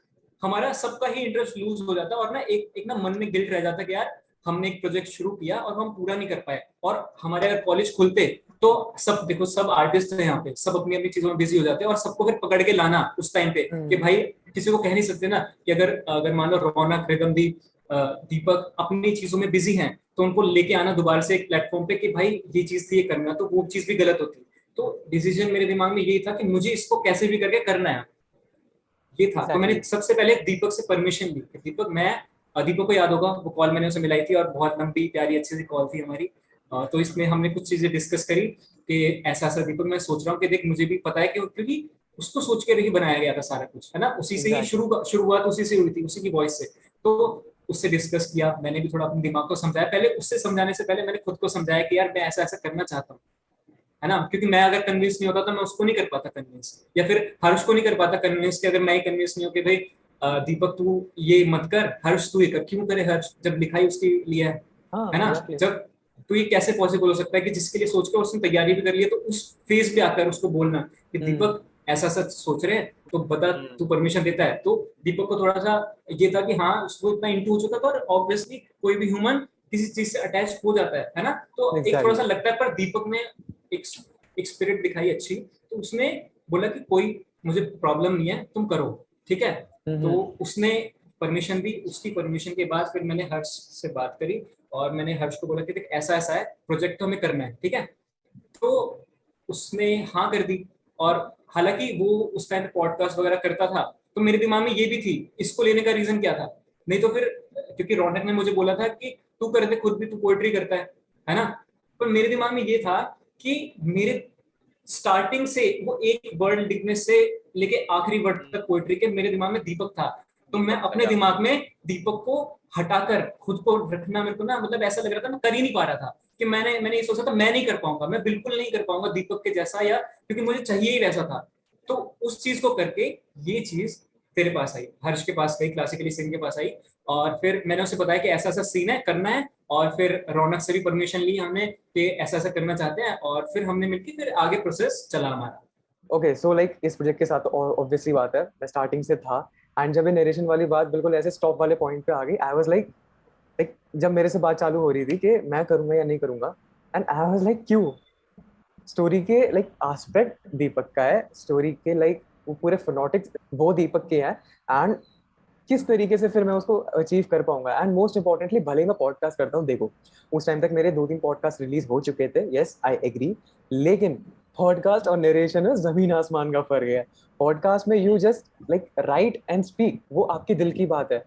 हमारा सबका ही इंटरेस्ट लूज हो जाता और ना एक एक ना मन में गिल्ट रह जाता कि यार हमने एक प्रोजेक्ट शुरू किया और हम पूरा नहीं कर पाए। और हमारे अगर कॉलेज खुलते तो सब देखो, सब आर्टिस्ट हैं यहाँ पे, सब अपनी अपनी चीजों में बिजी हो जाते हैं और सबको फिर पकड़ के लाना उस टाइम पे कि भाई किसी को कह नहीं सकते ना कि अगर अगर मान लो रौनक, रिदमदीप, दीपक अपनी चीजों में बिजी हैं तो उनको लेके आना दोबारा से एक प्लेटफॉर्म पे कि भाई ये चीज थी, ये करना, तो वो चीज भी गलत होती। तो डिसीजन मेरे दिमाग में यही था कि मुझे इसको कैसे भी करके करना है, ये था। तो मैंने Exactly. सबसे पहले दीपक से परमिशन ली कि दीपक मैं, दीपक को याद होगा वो कॉल मैंने उसे मिलाई थी और बहुत लंबी प्यारी अच्छी सी कॉल थी हमारी। तो इसमें हमने कुछ चीजें डिस्कस करी कि ऐसा ऐसा दीपक मैं सोच रहा हूँ कि देख मुझे भी पता है कि क्योंकि उसको सोच के ही बनाया गया था सारा कुछ, है ना, उसी से ही Exactly. शुरुआत उसी से हुई थी, उसी की वॉइस से। तो उससे डिस्कस किया, मैंने भी थोड़ा अपने दिमाग को समझाया, पहले उससे समझाने से पहले मैंने खुद को समझाया कि यार मैं ऐसा ऐसा करना चाहता हूँ, है ना, क्योंकि मैं अगर कन्विंस नहीं होता तो मैं उसको नहीं कर पाता कन्विंस, या फिर हर्ष को नहीं कर पाता कन्विंस कि अगर मैं ही कन्विंस नहीं हो कि भाई दीपक तू ये मत कर, हर्ष तू ये कर, क्यों करे हर्ष जब लिखाई उसके लिए हाँ है ना। एग्जैक्टली। जब तो ये कैसे पॉसिबल हो सकता है कि जिसके लिए सोच के उसने तैयारी भी कर ली है, तो उस फेज पे आकर उसको बोलना कि दीपक ऐसा ऐसा सोच रहे हैं तो बता, तू परमिशन देता है। तो दीपक को थोड़ा सा ये था कि हाँ उसको इतना इंटू हो चुका था और ऑब्वियसली कोई भी ह्यूमन किसी चीज से अटैच हो जाता है ना, तो एक थोड़ा सा एग्जैक्टली। लगता है। पर दीपक ने एक एक स्पिरिट दिखाई अच्छी, तो उसने बोला कि कोई मुझे प्रॉब्लम नहीं है, तुम करो, ठीक है। तो उसने परमिशन दी, उसकी परमिशन के बाद फिर मैंने हर्ष से बात करी और मैंने हर्ष को बोला कि देख ऐसा ऐसा है, प्रोजेक्ट तो हमें करना है, ठीक है। तो उसने हाँ कर दी। और हालांकि वो उस टाइम पॉडकास्ट वगैरह करता था, तो मेरे दिमाग में ये भी थी इसको लेने का रीजन क्या था, नहीं तो फिर क्योंकि रौनक ने मुझे बोला था कि तू कर दे, खुद भी तू पोएट्री करता है ना। पर मेरे दिमाग में ये था कि मेरे स्टार्टिंग से वो एक वर्ड लिखने से लेके आखिरी वर्ड तक पोएट्री के मेरे दिमाग में दीपक था। तो मैं अपने दिमाग में दीपक को हटाकर खुद को रखना, मेरे को ना मतलब ऐसा लग रहा था मैं कर ही नहीं पा रहा था कि मैंने ये सोचा था मैं नहीं कर पाऊंगा, मैं बिल्कुल नहीं कर पाऊंगा दीपक के जैसा, या क्योंकि मुझे चाहिए ही वैसा था। तो उस चीज को करके ये चीज तेरे पास आई, हर्ष के पास गई, क्लासिकली सिंह के पास आई। और फिर मैंने उसे बताया कि ऐसा ऐसा सीन है, करना है। और फिर रौनक से भी परमिशन ली हमने कि ऐसा ऐसा करना चाहते हैं, और फिर हमने मिलकर फिर आगे प्रोसेस चला हमारा। ओके सो लाइक इस प्रोजेक्ट के साथ ऑब्वियसली बात है मैं स्टार्टिंग से था, एंड जब ये नरेशन वाली बात बिल्कुल ऐसे स्टॉप वाले पॉइंट पे आ गई, आई वाज लाइक लाइक जब मेरे से बात चालू हो रही थी कि मैं करूंगा या नहीं करूंगा, एंड आई वाज लाइक क्यों, स्टोरी के लाइक एस्पेक्ट दीपक का है, स्टोरी के लाइक वो पूरे फोनोटिक्स वो दीपक के हैं, एंड किस तरीके से फिर मैं उसको अचीव कर पाऊंगा। एंड मोस्ट इंपॉर्टेंटली भले ही मैं पॉडकास्ट करता हूँ, देखो उस टाइम तक मेरे 2-3 पॉडकास्ट रिलीज हो चुके थे, यस आई एग्री, लेकिन पॉडकास्ट और नरेशन में जमीन आसमान का फर्क है। पॉडकास्ट में you just like right and speak, वो आपके दिल की बात है,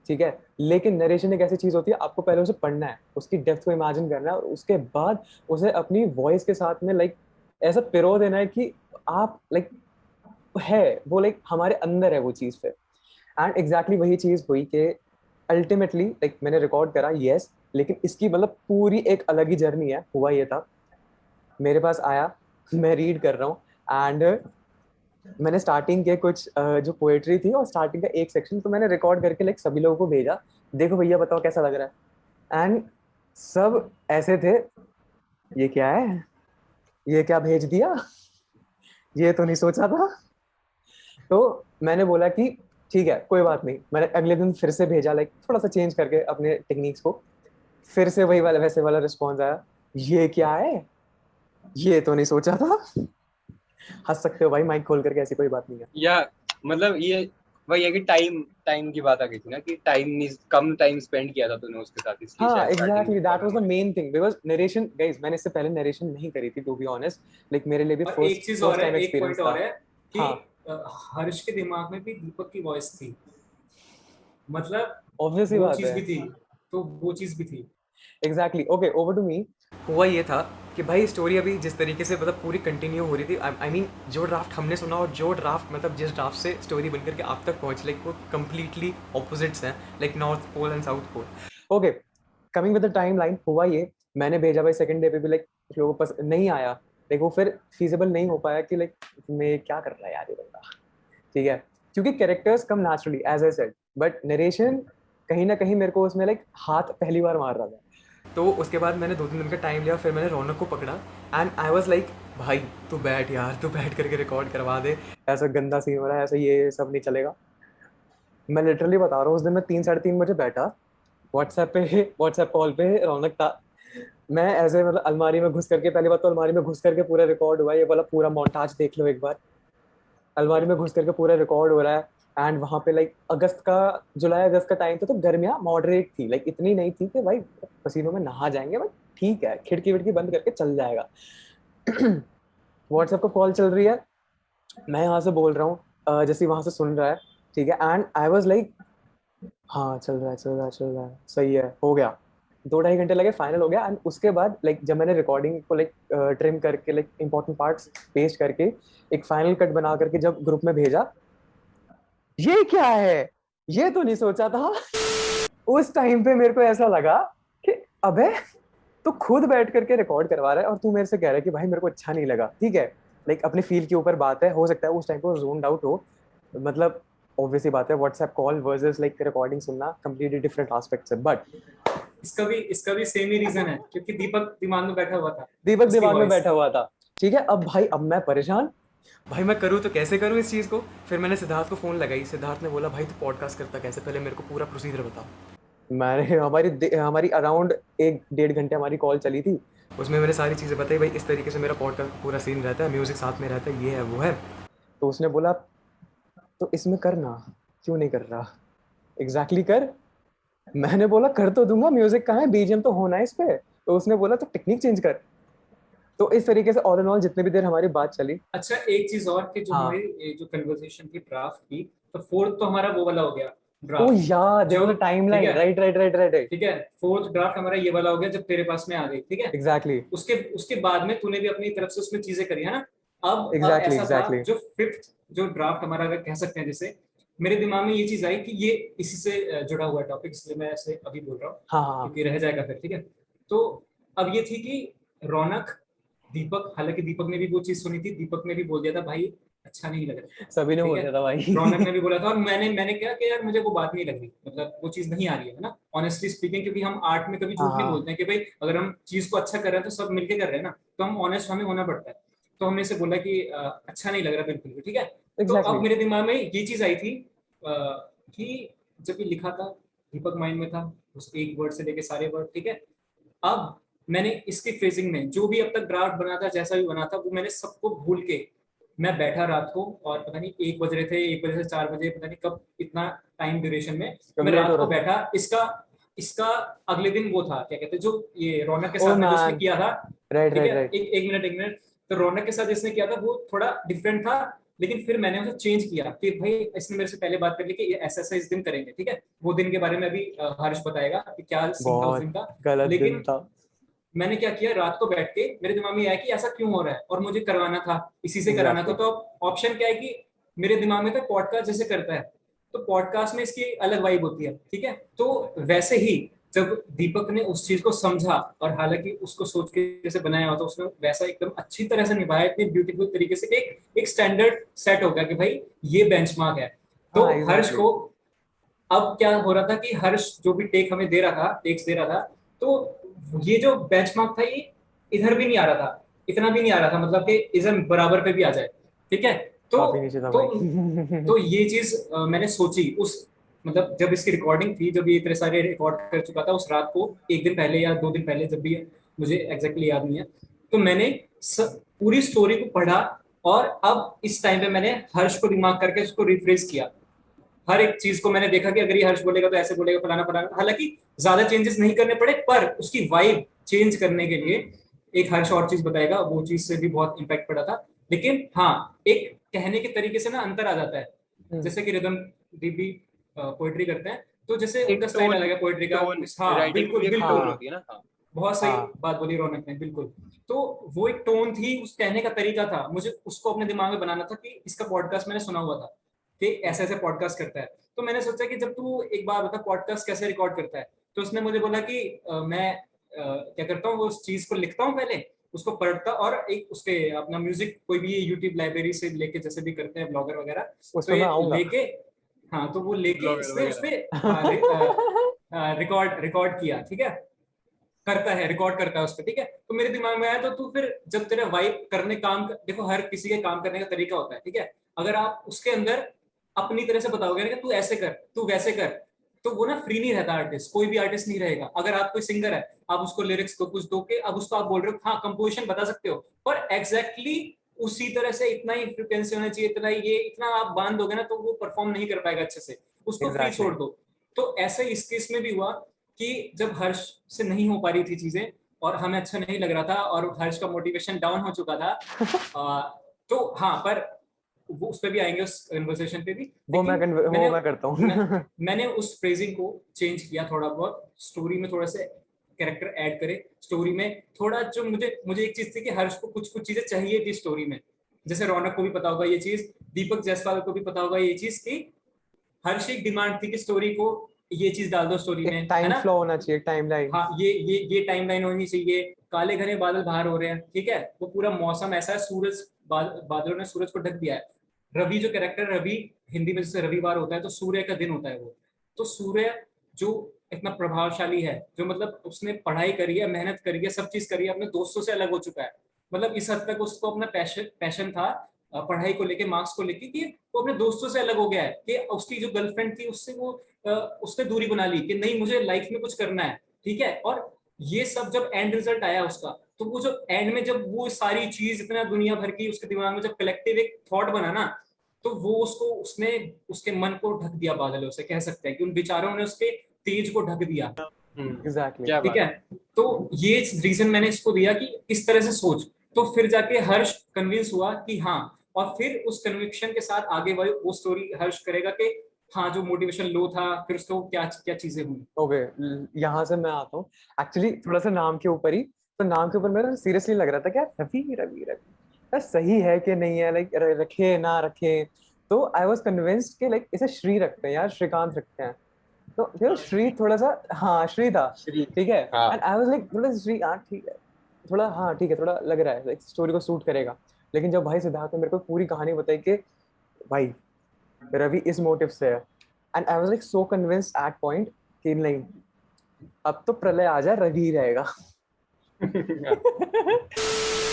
ठीक है। लेकिन नरेशन एक ऐसी चीज होती है, आपको पहले उसे पढ़ना है, उसकी डेप्थ को इमेजिन करना है, और उसके बाद उसे अपनी वॉइस के साथ में लाइक ऐसा पिरो देना है कि आप लाइक है वो लाइक हमारे अंदर है वो चीज फिर। एंड एग्जैक्टली वही चीज हुई कि अल्टीमेटली लाइक मैंने रिकॉर्ड करा, यस, लेकिन इसकी मतलब पूरी एक अलग ही जर्नी है। हुआ ये था, मेरे पास आया, मैं रीड कर रहा हूँ, एंड मैंने स्टार्टिंग के कुछ जो पोएट्री थी और स्टार्टिंग का एक सेक्शन तो मैंने रिकॉर्ड करके लाइक सभी लोगों को भेजा, देखो भैया बताओ कैसा लग रहा है। एंड सब ऐसे थे, ये क्या है, ये क्या भेज दिया, ये तो नहीं सोचा था। तो मैंने बोला कि ठीक है कोई बात नहीं, मैंने अगले दिन फिर से भेजा लाइक थोड़ा सा चेंज करके अपने टेक्निक्स को, फिर से वही वाला वैसे वाला रिस्पॉन्स आया, ये क्या है, ये तो नहीं सोचा था। हंस सकते हो भाई माइक खोल करके, ऐसी कोई बात नहीं है। या मतलब ये वही है कि टाइम की बात आ गई थी ना कि कम टाइम स्पेंड किया था तूने उसके साथ, इसलिए हाँ शायद स्टार्टिंग एग्जैक्टली, में that was the problem. Main thing because narration, guys मैंने इससे पहले नरेशन नहीं करी थी टू बी ऑनेस्ट, लाइक मेरे लिए भी और फर्स्ट एक चीज और फर्स्ट है, टाइम एक एक्सपीरियंस पॉइंट और था। है कि हाँ हर्ष के दिमाग में भी दीपक की वॉइस थी, मतलब ऑब्वियस ही वो बात चीज है। भी थी, तो वो चीज भी थी। Exactly, okay over to me. हुआ ये था कि भाई स्टोरी अभी जिस तरीके से मतलब पूरी कंटिन्यू हो रही थी, आई मीन जो ड्राफ्ट हमने सुना और जो ड्राफ्ट मतलब जिस ड्राफ्ट से स्टोरी बनकर के आप तक पहुंच, लाइक वो कंप्लीटली ऑपोजिट्स हैं, like north pole and south pole. Okay, coming with the timeline, हुआ ये मैंने भेजा भाई सेकंड डे पे भी लाइक लोगों को पसंद नहीं आया, लाइक वो फिर फीजिबल नहीं हो पाया कि लाइक मैं क्या कर रहा है यार ये बंदा, ठीक है, क्योंकि characters come naturally as I said, but narration कहीं ना कहीं मेरे को उसमें लाइक हाथ पहली बार मार रहा था। तो उसके बाद मैंने 2-3 दिन का टाइम लिया, फिर मैंने रौनक को पकड़ा एंड आई वाज लाइक भाई तू बैठ यार, तू बैठ करके रिकॉर्ड करवा दे, ऐसा गंदा सीन हो रहा है, ऐसा ये सब नहीं चलेगा। मैं लिटरली बता रहा हूँ, उस दिन मैं 3-3:30 बजे बैठा, व्हाट्सएप कॉल पे रौनक था, मैं ऐसे मतलब अलमारी में घुस करके, पहली बात तो अलमारी में घुस करके पूरा रिकॉर्ड हुआ, ये वाला पूरा मोन्टाज देख लो एक बार, अलमारी में घुस करके पूरा रिकॉर्ड हो रहा है। एंड वहां पे लाइक जुलाई अगस्त का टाइम था, तो गर्मियाँ मॉडरेट थी, लाइक इतनी नहीं थी कि भाई पसीनों में नहा जाएंगे, बट ठीक है, खिड़की विड़की बंद करके चल जाएगा। व्हाट्सएप को कॉल चल रही है, मैं यहाँ से बोल रहा हूँ, जैसे वहां से सुन रहा है, ठीक है, एंड आई वाज लाइक हाँ चल रहा है चल रहा है चल रहा है, सही है, हो गया। 2-2.5 घंटे लगे, फाइनल हो गया। एंड उसके बाद लाइक जब मैंने रिकॉर्डिंग को लाइक ट्रिम करके लाइक इंपॉर्टेंट पार्ट्स पेस्ट करके एक फाइनल कट बना करके जब ग्रुप में भेजा, ये क्या है, ये तो नहीं सोचा था। उस टाइम पे मेरे को ऐसा लगा कि अबे तू खुद बैठ करके रिकॉर्ड करवा रहा है और तू मेरे से कह रहा है कि भाई मेरे को अच्छा नहीं लगा, ठीक है, लाइक अपने फील के ऊपर बात है, हो सकता है उस टाइम पे जोन आउट हो, मतलब ऑब्वियसली बात है, WhatsApp call versus like recording सुनना कंप्लीटली डिफरेंट एस्पेक्ट्स है, बट इसका भी सेम ही रीजन है, क्योंकि दीपक दिमाग में बैठा हुआ था, दीपक उसकी दिमाग में वॉइस। बैठा हुआ था, ठीक है। अब भाई अब मैं परेशान, भाई मैं करूँ तो कैसे करूँ इस चीज़ को। फिर मैंने सिद्धार्थ को फ़ोन लगाई, सिद्धार्थ ने बोला भाई तू पॉडकास्ट करता कैसे, पहले मेरे को पूरा प्रोसीजर बता। मैंने हमारी अराउंड 1-1.5 घंटे हमारी कॉल चली थी, उसमें मैंने सारी चीज़ें बताई, भाई इस तरीके से मेरा पॉडकास्ट का पूरा सीन रहता है, म्यूज़िक साथ में रहता है, ये है वो है। तो उसने बोला तो इसमें करना, क्यों नहीं कर रहा, एग्जैक्टली कर। मैंने बोला कर तो दूंगा, म्यूजिक कहाँ है, बीजीएम तो होना है इस पे। तो उसने बोला तो टेक्निक चेंज कर। तो इस तरीके से ऑल इन ऑल जितनी भी देर हमारी बात चली। अच्छा, एक चीज और कि जो हाँ, हमारी ये जो कन्वर्सेशन की ड्राफ्ट की, तो फोर्थ तो हमारा वो वाला हो गया ओ ड्राफ्ट, यार देयर जो वाज अ ठीक टाइमलाइन, है, right right right right right, ठीक है, फोर्थ ड्राफ्ट हमारा ये वाला हो गया जब तेरे पास में आ गई, ठीक है। एग्जैक्टली उसके उसके बाद में तूने भी अपनी तरफ से उसमें चीजें करी है ना। अब एग्जैक्टली ऐसा था, एग्जैक्टली। जो फिफ्थ जो ड्राफ्ट हमारा अगर कह सकते हैं, जैसे मेरे दिमाग में ये चीज आई कि ये इसी से जुड़ा हुआ टॉपिक, इसलिए मैं ऐसे अभी बोल रहा हूँ, हाँ हाँ हाँ, क्योंकि रह जाएगा फिर, ठीक है। तो अब ये थी कि रौनक, दीपक, हालांकि दीपक ने भी वो चीज सुनी थी, दीपक ने भी बोल दिया था भाई अच्छा नहीं लग रहा, सभी ने ठीक बोल है। दिया था भाई। रौनक ने भी बोला था, और मैंने क्या कि यार मुझे वो बात नहीं लग रही, मतलब वो चीज नहीं आ रही है ना, ऑनेस्टली स्पीकिंग, क्योंकि हम आर्ट में कभी हाँ झूठ नहीं हाँ बोलते हैं कि भाई अगर हम चीज को अच्छा कर रहे हैं तो सब मिलके कर रहे हैं ना, तो हम ऑनेस्ट हमें होना पड़ता है। तो हमने से बोला कि अच्छा नहीं लग रहा बिल्कुल भी, ठीक है। तो अब एग्जैक्टली। मेरे दिमाग में ये चीज आई थी कि जब ये लिखा था, दीपक माइंड में था, उस एक वर्ड से लेके सारे वर्ड, ठीक है। अब मैंने इसकी फ्रेजिंग में जो भी अब तक ड्राफ्ट बना था, जैसा भी बना था, वो मैंने सबको भूल के मैं बैठा रात को, और पता नहीं 1 बज रहे थे, 1 बजे से 4 बजे, पता नहीं कब, इतना टाइम ड्यूरेशन में कब मैं लेट हो रात रहा को था। बैठा। इसका इसका अगले दिन वो था, क्या कहते हैं, जो ये रौनक के ओ साथ में जो उसने मैन, किया था, राइट ठीक है। Right right. एक मिनट, तो रौनक के साथ जिसने किया था वो थोड़ा डिफरेंट था, लेकिन फिर मैंने उसे चेंज किया कि भाई इसने मेरे से पहले बात कर ली कि ये ऐसा ऐसा इस दिन करेंगे, ठीक है। वो दिन के बारे में अभी हर्ष बताएगा कि क्या सीन था उस बहुत दिन का। गलत दिन लेकिन था। मैंने क्या किया, रात को बैठ के मेरे दिमाग में आया कि ऐसा क्यों हो रहा है, और मुझे करवाना था, इसी से कराना था। एग्जैक्टली। तो ऑप्शन क्या है कि मेरे दिमाग में था पॉडकास्ट जैसे करता है, तो पॉडकास्ट में इसकी अलग वाइब होती है, ठीक है। तो वैसे ही जब दीपक ने उस चीज को समझा, और हालांकि उसको सोच के जैसे बनाया हुआ था, उसने वैसा एकदम अच्छी तरह से निभाया, इतनी ब्यूटीफुल तरीके से, एक स्टैंडर्ड सेट हो गया कि भाई ये बेंचमार्क है। तो हाँ हर्ष एग्जैक्टली। को अब क्या हो रहा था कि हर्ष जो भी टेक हमें दे रहा था, टेक्स दे रहा था, तो ये जो बेंचमार्क था, ये इधर भी नहीं आ रहा था, इतना भी नहीं आ रहा था, मतलब कि इधर बराबर पे भी आ जाए, ठीक है। तो काफी नीचे था तो भाई। तो ये चीज मैंने सोची उस, मतलब जब इसकी रिकॉर्डिंग थी, जब ये इतने सारे रिकॉर्ड कर चुका था उस रात को, 1 दिन पहले या 2 दिन पहले, जब भी, मुझे एग्जैक्टली याद नहीं है। तो मैंने पूरी स्टोरी को पढ़ा, और अब इस टाइम पे मैंने हर्ष को दिमाग करके उसको रिफ्रेश किया, हर एक चीज को मैंने देखा कि अगर ये हर्ष बोलेगा तो ऐसे बोलेगा, फलाना फलाना। हालांकि ज्यादा चेंजेस नहीं करने पड़े, पर उसकी वाइब चेंज करने के लिए एक हर्ष और चीज बताएगा, वो चीज से भी बहुत इम्पैक्ट पड़ा था। लेकिन हाँ, एक कहने के तरीके से ना अंतर आ जाता है। जैसे कि रिदम दीदी पोएट्री करते हैं, तो जैसे एक उनका स्टाइल टोन अलग है पोएट्री का। टोन हाँ राइटिंग बिल्कुल भी एक बिल्कुल, टोन होती है ना। हाँ बहुत सही हाँ बात बोली रौनक ने, बिल्कुल। तो वो एक टोन थी, उस कहने का तरीका था, मुझे उसको अपने दिमाग में बनाना था कि इसका पॉडकास्ट मैंने सुना हुआ था कि ऐसे ऐसे पॉडकास्ट करता है। तो मैंने सोचा कि जब तू एक बार बता पॉडकास्ट कैसे रिकॉर्ड करता है, तो उसने मुझे बोला कि मैं क्या करता हूँ, वो उस चीज को लिखता हूँ पहले, उसको पढ़ता, और एक उसके अपना म्यूजिक कोई भी यूट्यूब लाइब्रेरी से लेके, जैसे भी करते हैं ब्लॉगर वगैरह, उस तो पे मैं ये आऊंगा। लेके, हाँ तो वो लेके ब्लॉगर इसने वगैरह। उसपे रिकॉर्ड रिकॉर्ड किया, ठीक है, करता है, रिकॉर्ड करता है उस पर, ठीक है। तो मेरे दिमाग में आया, तो तू फिर जब तेरा वाइब करने देखो हर किसी के काम करने का तरीका होता है, ठीक है। अगर आप उसके अंदर अपनी तरह से बताओगे ना कि तू ऐसे कर, तू वैसे कर, तो वो ना फ्री नहीं रहता आर्टिस्ट, कोई भी आर्टिस्ट नहीं रहेगा। अगर आप कोई सिंगर है, आप उसको लिरिक्स को कुछ दो के, अब उसको आप बोल रहे हो हाँ कंपोजिशन बता सकते हो, पर एग्जैक्टली उसी तरह से इतना ही फ्रिक्वेंसी होना चाहिए, इतना ये इतना आप बांध दोगे ना, तो वो परफॉर्म नहीं कर पाएगा अच्छे से, उसको फ्री एग्जैक्टली। छोड़ दो। तो ऐसे इस केस में भी हुआ कि जब हर्ष से नहीं हो पा रही थी चीजें, और हमें अच्छा नहीं लग रहा था, और हर्ष का मोटिवेशन डाउन हो चुका था, तो हाँ, पर वो उस पर भी आएंगे, उस कन्वर्सेशन पे भी। लेकिन वो मैं करता हूँ। मैंने उस फ्रेजिंग को चेंज किया थोड़ा बहुत, स्टोरी में थोड़ा से कैरेक्टर ऐड करे, स्टोरी में थोड़ा, जो मुझे मुझे एक चीज थी कि हर्ष को कुछ कुछ चीजें चाहिए थी स्टोरी में। जैसे रौनक को भी पता होगा ये चीज, दीपक जायसवाल को भी पता होगा ये चीज, की हर्ष एक डिमांड थी कि स्टोरी को ये चीज डाल दो स्टोरी में, एक है टाइम ना। फ्लो होना चाहिए, टाइम लाइन। हाँ, ये टाइमलाइन होनी चाहिए, काले घने बादल बाहर हो रहे हैं, ठीक है, वो पूरा मौसम ऐसा है, सूरज बादलों ने सूरज को ढक दिया है। रवि जो कैरेक्टर, रवि हिंदी में जैसे रविवार होता है तो सूर्य का दिन होता है वो, तो सूर्य जो इतना प्रभावशाली है, जो मतलब उसने पढ़ाई करी है, मेहनत करी है, सब चीज करी है, अपने दोस्तों से अलग हो चुका है, मतलब इस हद तक उसको अपना पैशन था पढ़ाई को लेके, मार्क्स को लेके, कि वो अपने दोस्तों से अलग हो गया है, कि उसकी जो गर्लफ्रेंड थी उससे वो उसने दूरी बना ली कि नहीं मुझे लाइफ में कुछ करना है, ठीक है। और ये सब जब एंड रिजल्ट आया उसका, तो वो जो एंड में जब वो सारी चीज इतना दुनिया भर की उसके दिमाग में जब कलेक्टिव एक थॉट बना ना, तो वो उसको उसने उसके मन को ढक दिया बादलों से, कह सकते हैं कि उन विचारों ने उसके तेज को ढक दिया, एग्जैक्टली। क्या ठीक बात है। तो ये रीजन मैंने इसको दिया कि इस तरह से सोच, तो फिर जाके हर्ष कन्विंस हुआ कि हाँ, और फिर उस कन्विक्शन के साथ आगे वो स्टोरी हर्ष करेगा कि हाँ जो मोटिवेशन लो था, फिर उसको क्या क्या चीजें हुई। ओके, यहाँ से मैं आता हूँ। एक्चुअली थोड़ा सा नाम के ऊपर ही, तो नाम के ऊपर मेरा सीरियसली लग रहा था क्या रवि रवि रवि यार सही है कि नहीं है, लाइक रखे ना रखे। तो आई वाज कन्विंस्ड कि लाइक इसे श्री रखते हैं यार, श्रीकांत रखते हैं। तो श्री थोड़ा सा, हाँ श्री था, श्री। ठीक है। हाँ एंड आई वाज लाइक थोड़ा सा श्री, हाँ ठीक है, थोड़ा हाँ ठीक है, थोड़ा लग रहा है लाइक स्टोरी को सूट करेगा। लेकिन जब भाई सिद्धार्थ ने मेरे को पूरी कहानी बताई कि भाई रवि इस मोटिव से है, and I was like so convinced at point कि नहीं, अब तो प्रलय आ जाए, रवि ही रहेगा।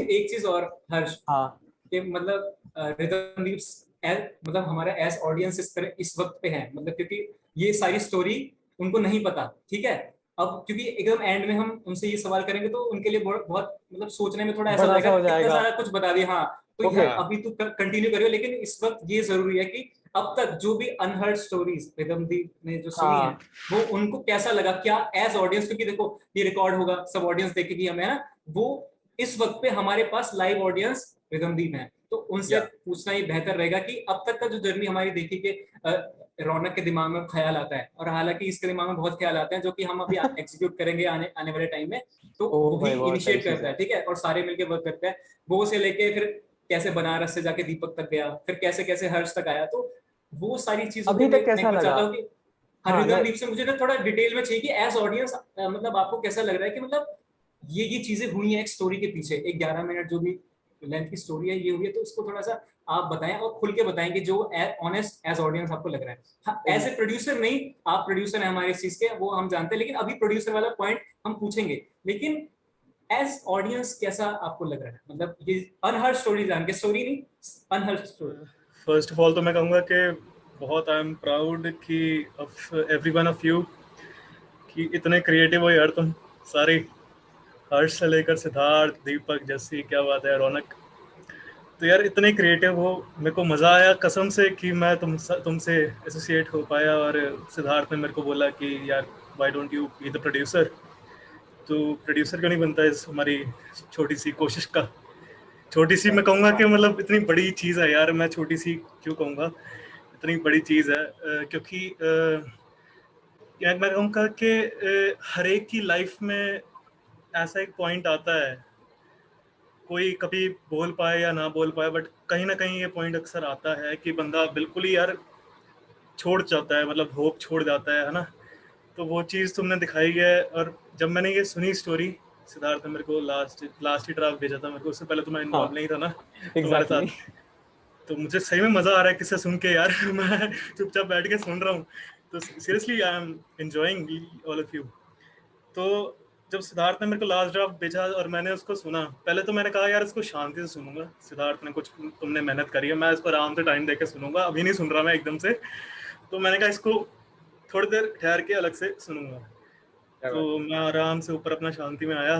एक चीज और हर्ष, हाँ कि मतलब रिदमदीप मतलब हमारा एज ऑडियंस इस तरह इस वक्त पे है, मतलब क्योंकि ये सारी स्टोरी उनको नहीं पता, ठीक है। अब क्योंकि एकदम एंड में हम उनसे ये सवाल करेंगे तो उनके लिए बहुत बहुत मतलब सोचने में थोड़ा ऐसा हो बड़ा सा जाएगा हो कि इतना जाएगा। सारा कुछ बता दिया, हाँ। तो ओके। अभी तू कंटिन्यू करियो, लेकिन इस वक्त ये जरूरी है कि अब तक जो भी अनहर्ड स्टोरीज रिदमदीप ने जो सुनी है, हाँ वो उनको कैसा लगा, क्या एज ऑडियंस, क्योंकि देखो ये रिकॉर्ड होगा, सब ऑडियंस देखेगी हमें, है ना। वो इस वक्त पे हमारे पास लाइव ऑडियंस रिदमदीप है, तो उनसे या पूछना ही बेहतर रहेगा कि अब तक का जो जर्नी हमारी देखी कि रौनक के दिमाग में ख्याल आता है, और हालांकि इसके दिमाग में बहुत ख्याल आते हैं जो कि हम अभी एग्जीक्यूट करेंगे आने आने वाले टाइम में। तो ओ वही भाई बहुत सही इनिशिएट चीज करता है। है, ठीक है, और सारे मिलके वर्क करते हैं। वो से लेके फिर कैसे बनारस से जाके दीपक तक गया, फिर कैसे कैसे हर्ष तक आया, तो वो सारी चीजों पे अभी मैं तक एक कैसा बार लगा? चाहता हूँ कि हाँ मैं, हरिदम दीप से मुझे ना थोड़ा डिटेल में चाहिए कि एज ऑडियंस मतलब आपको कैसा लग रहा है कि मतलब ये चीजें हुई हैं एक स्टोरी के पीछे, एक 11 मिनट जो भी लेंथ की स्टोरी है ये हुई है, तो उसको थोड़ा सा आप बताएं और खुल के बताएं कि जो ऑनेस्ट एज ऑडियंस आपको लग रहा है। हाँ, एज ए प्रोड्यूसर नहीं, आप प्रोड्यूसर हैं हमारे इस चीज के, वो हम जानते हैं, लेकिन अभी प्रोड्यूसर वाला पॉइंट हम पूछेंगे, लेकिन एज ऑडियंस कैसा आपको लग रहा है, मतलब ये अनहर्ड स्टोरी जान के, स्टोरी नहीं, unheard story. First of all तो मैं कहूँगा कि बहुत आई एम प्राउड कि of every one of you कि इतने क्रिएटिव हो यार तुम सारे, हर्ष से लेकर सिद्धार्थ, दीपक, जस्सी, क्या बात है, रौनक। तो यार इतने क्रिएटिव हो, मेरे को मज़ा आया कसम से कि मैं तुमसे एसोसिएट हो पाया। और सिद्धार्थ ने मेरे को बोला कि यार why don't you be the producer, तो प्रोड्यूसर क्यों नहीं बनता इस हमारी छोटी सी कोशिश का। छोटी सी मैं कहूँगा कि मतलब इतनी बड़ी चीज़ है यार, मैं छोटी सी क्यों कहूँगा, इतनी बड़ी चीज़ है क्योंकि यार मैं कहूँगा कि हर एक की लाइफ में ऐसा एक पॉइंट आता है, कोई कभी बोल पाए या ना बोल पाए, बट कहीं ना कहीं ये पॉइंट अक्सर आता है कि बंदा बिल्कुल ही यार छोड़ जाता है, मतलब होप छोड़ जाता है ना। तो वो चीज़ तुमने दिखाई है। और जब मैंने ये सुनी स्टोरी, सिद्धार्थ ने मेरे को लास्ट ही ड्राफ्ट भेजा था मेरे को, उससे पहले तो मैं हाँ इन्वॉल्व नहीं था ना तुम्हारे एग्जैक्टली साथ। तो मुझे सही में मज़ा आ रहा है किससे सुन के यार मैं चुपचाप बैठ के सुन रहा हूँ। तो seriously I am enjoying all of you. तो जब सिद्धार्थ ने मेरे को लास्ट ड्राफ्ट भेजा और मैंने उसको सुना, पहले तो मैंने कहा यार इसको शांति से सुनूंगा, सिद्धार्थ ने कुछ तुमने मेहनत करी है, मैं इसको आराम से टाइम देके सुनूंगा, अभी नहीं सुन रहा मैं एकदम से। तो मैंने कहा इसको थोड़ी देर ठहर के अलग से सुनूंगा। क्या बात तो मैं आराम से ऊपर अपना शांति में आया,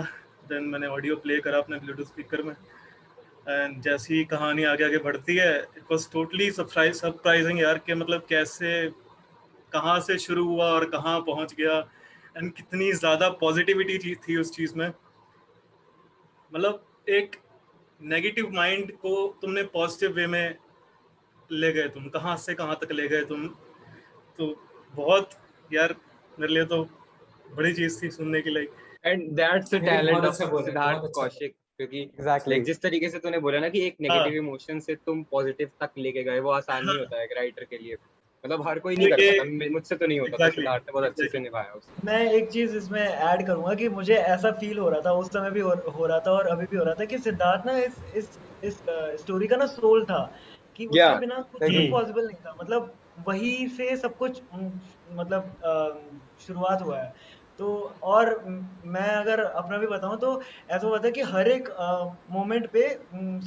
देन मैंने ऑडियो प्ले करा अपने ब्लूटूथ स्पीकर में। एंड जैसी ही कहानी आगे आगे बढ़ती है, इट वॉज टोटली सरप्राइजिंग यार, कि मतलब कैसे कहाँ से शुरू हुआ और कहाँ पहुँच गया। एंड कितनी ज़्यादा पॉजिटिविटी थी उस चीज़ में। मतलब एक नेगेटिव माइंड को तुमने पॉजिटिव वे में ले गए, तुम कहाँ से कहाँ तक ले गए तुम। तो बहुत यार मेरे लिए तो बड़ी चीज़ थी सुनने के लिए। एंड दैट्स द नहीं, टैलेंट बहुत ऑफ अच्छा बोल रहे हैं, सिद्धार्थ बहुत अच्छा बोल कौशिक, क्योंकि एग्जैक्टली लाइक जिस तरीके से तूने बोला ना कि एक हाँ नेगेटिव इमोशन से तुम पॉजिटिव तक लेके गए, वो आसान नहीं होता है एक राइटर के लिए। मतलब हर कोई नहीं कर ये पाता, मुझसे तो नहीं होता, तो एग्जैक्टली सिद्धार्थ ने बहुत अच्छे से एग्जैक्टली निभाया उसे। मैं एक चीज इसमें ऐड करूंगा कि मुझे ऐसा फील हो रहा था उस समय भी हो रहा था और अभी भी हो रहा था कि सिद्धार्थ ना इस स्टोरी का ना सोल था, कि या उसके बिना कुछ भी एग्री पॉसिबल नहीं था। मतलब वही से सब कुछ मतलब शुरुआत हुआ है। तो और मैं अगर अपना भी बताऊं तो ऐसा हुआ था कि हर एक मोमेंट पे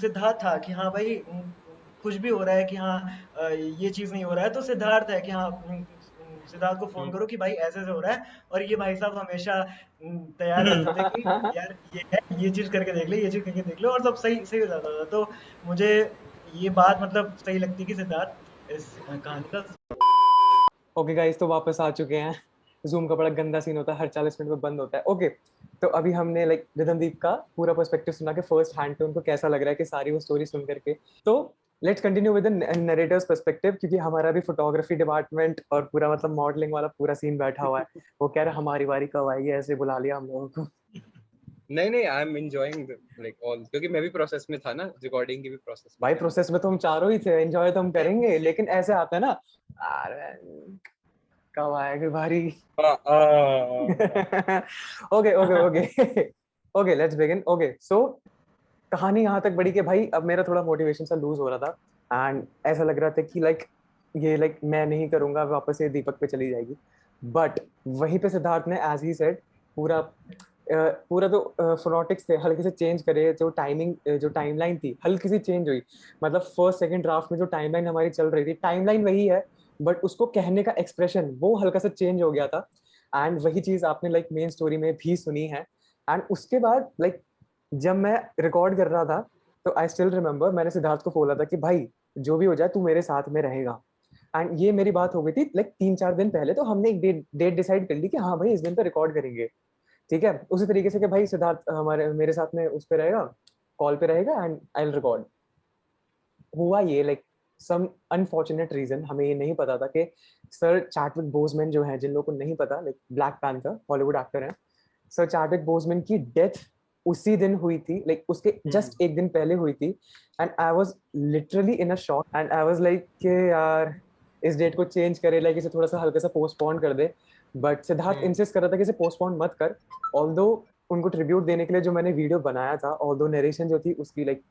सिद्धार्थ था कि हाँ भाई कुछ भी हो रहा है कि हाँ ये चीज नहीं हो रहा है तो सिद्धार्थ है कि हाँ सिद्धार्थ को फोन करो कि भाई ऐसे ऐसे हो रहा है। और ये भाई साहब हमेशा तैयार रहते थे कि यार ये है, ये चीज करके देख ले, ये चीज करके देख लो, और सब सही सही हो जाता था। तो मुझे ये बात मतलब सही लगती है कि सिद्धार्थ इस कहानी का। ओके गाइस, तो वापस आ चुके हैं। जूम का बड़ा गंदा सीन होता है, हर 40 मिनट में बंद होता है। ओके तो अभी हमने लाइक रिदमदीप का पूरा पर्सपेक्टिव सुना कि फर्स्ट हैंड पे उनको कैसा लग रहा है कि सारी वो स्टोरी सुन करके। तो let's continue with the narrator's perspective, क्योंकि हमारा भी फोटोग्राफी डिपार्टमेंट और पूरा मतलब मॉडलिंग वाला पूरा सीन बैठा हुआ है। वो कह रहा है हमारी बारी कब आएगी, ऐसे बुला लिया हम लोगों को। नहीं नहीं, I am enjoying like all, क्योंकि मैं भी प्रोसेस में था ना, रिकॉर्डिंग की भी प्रोसेस में भाई थे हम। प्रोसेस में तो हम चारों ही थे, एंजॉय तो हम करेंगे, लेकिन ऐसे आता है ना, अरे कब आएगी बारी। Okay okay okay okay let's begin. Okay so कहानी यहाँ तक बढ़ी कि भाई अब मेरा थोड़ा मोटिवेशन सा लूज हो रहा था, एंड ऐसा लग रहा था कि लाइक ये लाइक मैं नहीं करूंगा, वापस से दीपक पे चली जाएगी। बट वहीं पे सिद्धार्थ ने एज ही सेड पूरा पूरा तो फोनोटिक्स थे हल्के से चेंज करे, जो टाइमिंग जो टाइमलाइन थी हल्की सी चेंज हुई। मतलब फर्स्ट सेकंड ड्राफ्ट में जो टाइमलाइन हमारी चल रही थी, टाइमलाइन वही है, बट उसको कहने का एक्सप्रेशन वो हल्का सा चेंज हो गया था। एंड वही चीज आपने लाइक मेन स्टोरी में भी सुनी है। एंड उसके बाद लाइक जब मैं रिकॉर्ड कर रहा था, तो आई स्टिल रिमेम्बर मैंने सिद्धार्थ को बोला था कि भाई जो भी हो जाए तू मेरे साथ में रहेगा। एंड ये मेरी बात हो गई थी लाइक 3-4 दिन पहले, तो हमने एक डेट डिसाइड कर ली कि हाँ भाई इस दिन पे रिकॉर्ड करेंगे। ठीक है, उसी तरीके से कि भाई सिद्धार्थ हमारे मेरे साथ में उस पे रहेगा, कॉल पे रहेगा, एंड आई विल रिकॉर्ड। हुआ ये लाइक सम अनफॉर्चुनेट रीजन, हमें ये नहीं पता था कि सर चैडविक बोजमैन जो है, जिन लोगों को नहीं पता, like black panther Hollywood actor हैं, सर चैडविक बोजमैन की डेथ उसी दिन हुई थी, लाइक उसके जस्ट एक दिन पहले हुई थी। And I was literally in a shock, and I was like कि यार इस डेट को चेंज करे, लाइक इसे थोड़ा सा हल्का सा पोस्टपोन कर दे। बट सिद्धार्थ इंसिस्ट कर रहा था कि इसे पोस्टपोन मत कर। ऑल्दो उनको ट्रिब्यूट देने के लिए जो मैंने वीडियो बनाया था, ऑल्दो नरेशन जो थी उसकी लाइक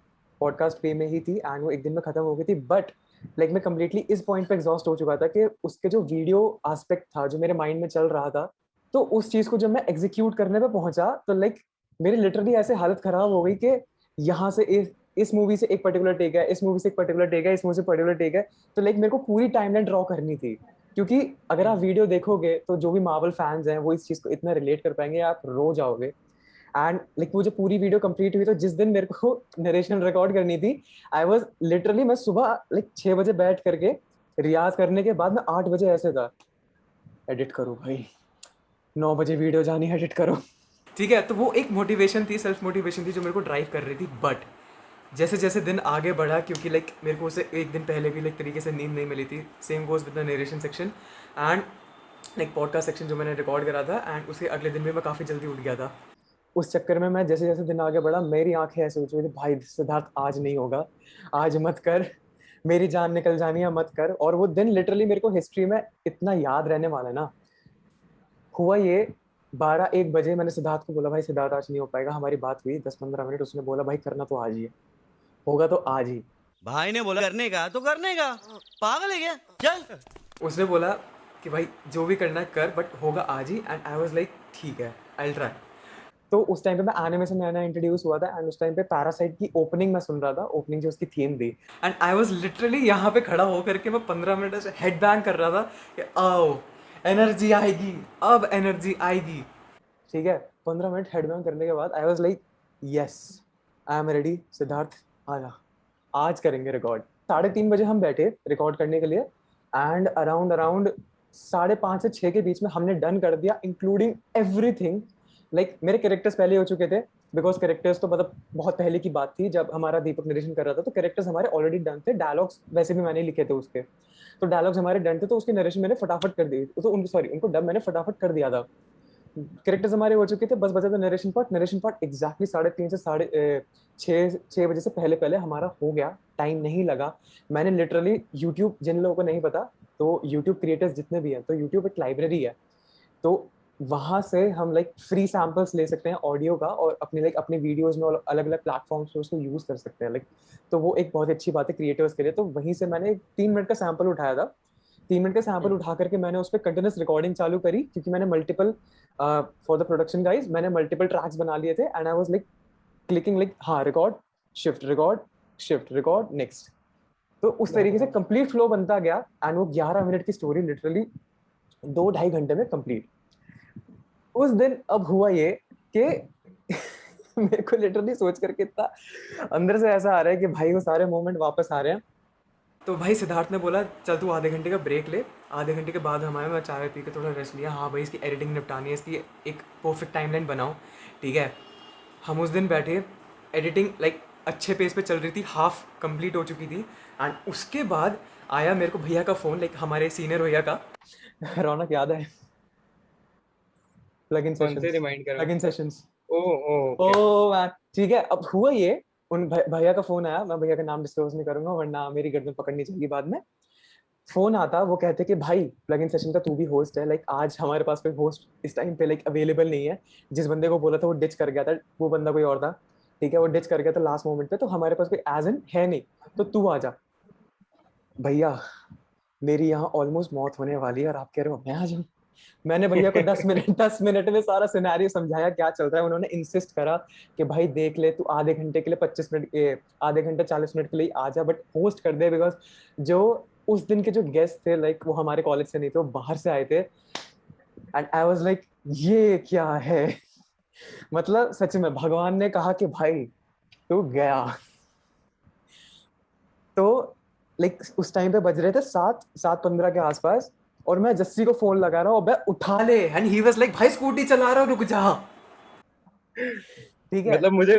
पॉडकास्ट पे में ही थी, एंड वो एक दिन में खत्म हो गई थी, बट लाइक मैं कंप्लीटली इस पॉइंट पे एग्जॉस्ट हो चुका था कि उसके जो वीडियो एस्पेक्ट था जो मेरे माइंड में चल रहा था, तो उस चीज को जब मैं एग्जीक्यूट करने पे पहुंचा तो लाइक मेरी लिटरली ऐसे हालत खराब हो गई कि यहाँ से इस मूवी से एक पर्टिकुलर टेक है, इस मूवी से एक पर्टिकुलर टेक है, इस मूवी से पर्टिकुलर टेक है। तो लाइक मेरे को पूरी टाइमलाइन ड्रॉ करनी थी, क्योंकि अगर आप वीडियो देखोगे तो जो भी मार्वल फैंस हैं वो इस चीज को इतना रिलेट कर पाएंगे, आप रो जाओगे। एंड लाइक वो जो पूरी वीडियो कंप्लीट हुई तो जिस दिन मेरे को नरेशन रिकॉर्ड करनी थी, आई वाज लिटरली, मैं सुबह लाइक 6 बजे बैठ करके रियाज करने के बाद मैं 8 बजे ऐसे था, एडिट करो भाई, 9 बजे वीडियो जानी है, एडिट करो। ठीक है, तो वो एक मोटिवेशन थी, सेल्फ मोटिवेशन थी जो मेरे को ड्राइव कर रही थी। बट जैसे जैसे दिन आगे बढ़ा, क्योंकि लाइक मेरे को उससे एक दिन पहले भी लाइक तरीके से नींद नहीं मिली थी, same goes with the narration section and like podcast section जो मैंने रिकॉर्ड करा था, एंड उसके अगले दिन भी मैं काफ़ी जल्दी उठ गया था। उस चक्कर में मैं जैसे जैसे दिन आगे बढ़ा, मेरी आंखें ऐसे हो चुकी थी, भाई सिद्धार्थ आज नहीं होगा, आज मत कर, मेरी जान निकल जानी है, मत कर। और वो दिन लिटरली मेरे को हिस्ट्री में इतना याद रहने वाला है ना। हुआ ये 12-1 बजे मैंने सिद्धार्थ को बोला, भाई सिद्धार्थ आज नहीं हो पाएगा, हमारी बात हुई 10-15 मिनट, उसने बोला भाई करना तो आज ही है, होगा तो आज ही। भाई ने बोला करने का तो करने का, पागल है क्या, चल। उसने बोला कि भाई जो भी करना है कर, बट होगा आज ही। एंड आई वाज लाइक ठीक है, आई विल ट्राई। तो उस टाइम पे मैं एनिमे से नया इंट्रोड्यूस हुआ था, एंड उस टाइम पे पैरासाइट की ओपनिंग मैं सुन रहा था, ओपनिंग जो उसकी थीम थी, एंड आई वाज लिटरली यहाँ पे खड़ा होकर के मैं 15 मिनट से हेड बैंग कर रहा था कि आओ एनर्जी आएगी, अब एनर्जी आएगी। ठीक है, 15 मिनट हेड बैंग करने के बाद आई was like yes, I am ready, Siddharth आजा, आज करेंगे रिकॉर्ड। 3:30 बजे हम बैठे रिकॉर्ड करने के लिए, एंड अराउंड 5:30 से 6 के बीच में हमने डन कर दिया, इंक्लूडिंग एवरीथिंग। लाइक मेरे कैरेक्टर्स पहले हो चुके थे, बिकॉज कैरेक्टर्स तो मतलब बहुत पहले की बात थी, जब हमारा दीपक नरेशन कर रहा था तो कैरेक्टर्स हमारे ऑलरेडी डन थे, डायलॉग्स वैसे भी मैंने लिखे थे उसके, तो डायलॉग्स हमारे डन थे, तो उसके नरेशन मैंने फटाफट कर दी, तो उनको डब मैंने फटाफट कर दिया था। कैरेक्टर्स हमारे हो चुके थे, बस बचा था narration part. Narration part exactly 3:30 से 6 बजे से पहले पहले हमारा हो गया, टाइम नहीं लगा। मैंने लिटरली यूट्यूब, जिन लोगों को नहीं पता तो यूट्यूब क्रिएटर्स जितने भी हैं, तो यूट्यूब एक लाइब्रेरी है, तो वहाँ से हम लाइक फ्री सैम्पल्स ले सकते हैं ऑडियो का, और अपने लाइक अपने वीडियोस में अलग अलग प्लेटफॉर्म्स पे उसको यूज कर सकते हैं लाइक। तो वो एक बहुत अच्छी बात है क्रिएटर्स के लिए। तो वहीं से मैंने 3 मिनट का सैंपल उठाया था, 3 मिनट का सैंपल उठा करके मैंने उस पर कंटिन्यूस रिकॉर्डिंग चालू करी, क्योंकि मैंने multiple for the production guys मैंने मल्टीपल ट्रैक्स बना लिए थे, and I was like clicking like हाँ रिकॉर्ड शिफ्ट रिकॉर्ड नेक्स्ट। तो उस तरीके से कंप्लीट फ्लो बनता गया, एंड वो 11 मिनट की स्टोरी लिटरली 2-2.5 घंटे में कंप्लीट। उस दिन अब हुआ ये कि मेरे को लिटरली सोच करके इतना अंदर से ऐसा आ रहा है कि भाई वो सारे मोमेंट वापस आ रहे हैं। तो भाई सिद्धार्थ ने बोला चल तू आधे घंटे का ब्रेक ले, आधे घंटे के बाद हम आए, मैं चाय पी के थोड़ा रेस्ट लिया। हाँ भाई इसकी एडिटिंग निपटानी है, इसकी एक परफेक्ट टाइमलाइन बनाओ, ठीक है। हम उस दिन बैठे, एडिटिंग लाइक अच्छे पेस पे चल रही थी, हाफ कंप्लीट हो चुकी थी, एंड उसके बाद आया मेरे को भैया का फ़ोन, लाइक हमारे सीनियर भैया का। रौनक याद है? प्लग इन सेशंस, रिमाइंड कर plug in sessions. Oh man ठीक है, अब हुआ ये, उन भैया का फोन आया, मैं भैया का नाम डिस्क्लोज नहीं करूंगा वरना मेरी गर्दन पकड़नी चाहिए बाद में। फोन आता, वो कहते कि भाई प्लग इन सेशन का तू भी होस्ट है, लाइक आज हमारे पास कोई होस्ट इस टाइम पे लाइक अवेलेबल नहीं है, जिस बंदे को बोला था वो डिच कर गया था, वो बंदा कोई और था, ठीक है, वो डिच कर गया था लास्ट मोमेंट पे, तो हमारे पास कोई एज एन है नहीं, तो तू आ जा। भैया मेरी यहाँ ऑलमोस्ट मौत होने वाली है और आप कह रहे हो मैं आ जाऊँ? मैंने भैया को 10 मिनट में सारा सिनेरियो समझाया क्या चल रहा है। उन्होंने इंसिस्ट करा कि भाई देख ले, तू आधे घंटे के लिए 25 मिनट, आधे घंटे 40 मिनट के लिए आ जा, बट होस्ट कर दे, बिकॉज जो उस दिन के जो गेस्ट थे लाइक वो हमारे कॉलेज से नहीं थे, वो बाहर से आए थे। एंड आई वाज लाइक ये क्या है मतलब सच में भगवान ने कहा कि भाई तू गया। तो लाइक उस टाइम पे बज रहे थे 7:15 के आसपास, और मैं जस्सी को फोन लगा रहा हूँ, अबे उठा ले, एंड ही वाज लाइक भाई स्कूटी चला रहा हूँ रुक जा। ठीक है, मतलब मुझे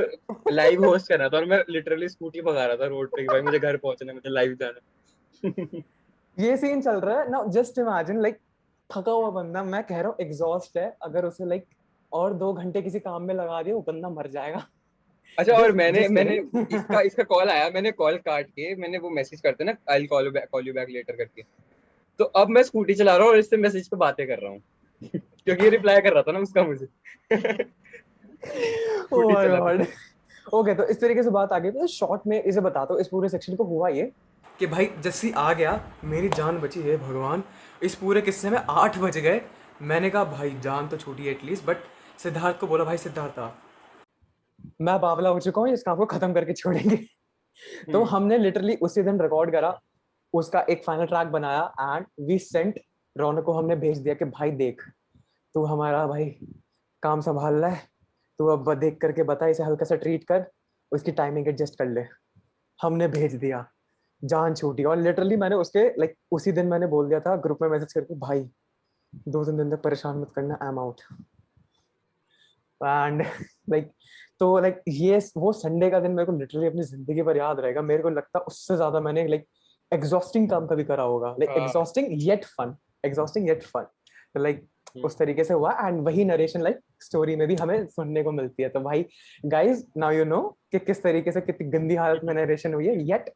लाइव होस्ट करना था और मैं लिटरली स्कूटी भगा रहा था रोड पे कि भाई मुझे घर पहुंचना है, मुझे लाइव जाना। ये सीन चल रहा है ना, जस्ट इमेजिन लाइक थका हुआ बंदा, मैं कह रहा हूँ एग्जॉस्ट है, अगर उसे लाइक और 2 घंटे किसी काम में लगा दिया वो बंदा मर जाएगा। अच्छा, और मैंने just इसका कॉल आया, मैंने कॉल काट के, मैंने वो मैसेज करते ना I will call you back later करके, तो अब मैं स्कूटी चला रहा हूँ और इससे मैसेज पे बातें कर रहा हूँ क्योंकि ये रिप्लाई कर रहा था ना उसका मुझे। ओके, तो इस तरीके से बात आ गई। तो शॉर्ट में इसे बताता हूँ, इस पूरे सेक्शन को हुआ ये कि भाई जस्सी आ गया, मेरी जान बची है भगवान। इस पूरे किस्से में 8 बज गए, मैंने कहा भाई जान तो छूटी एटलीस्ट, बट सिद्धार्थ को बोला भाई सिद्धार्थ मैं बावला हो चुका हूँ, इस काम को खत्म करके छोड़ेंगे। तो हमने लिटरली उसी दिन रिकॉर्ड करा, उसका एक फाइनल ट्रैक बनाया, एंड वी सेंट रौनक को, हमने भेज दिया कि भाई देख तू हमारा भाई काम संभाल रहा है, तो अब देख करके बता, इसे हल्का सा ट्रीट कर, उसकी टाइमिंग एडजस्ट कर ले। हमने भेज दिया, जान छूटी। और लिटरली मैंने उसके लाइक उसी दिन मैंने बोल दिया था ग्रुप में मैसेज करके, भाई 2-3 दिन तक परेशान मत करना, I am out. And like तो लाइक ये वो संडे का दिन मेरे को लिटरली अपनी जिंदगी भर याद रहेगा। मेरे को लगता है उससे ज्यादा मैंने लाइक एग्जॉस्टिंग काम कभी करा होगा, like exhausting yet fun, exhausting yet fun. तो लाइक उस तरीके से हुआ। एंड वही नरेशन लाइक स्टोरी में भी हमें सुनने को मिलती है। तो भाई गाइज नाउ यू नो कि किस तरीके से कितनी गंदी हालत में नरेशन हुई है, yet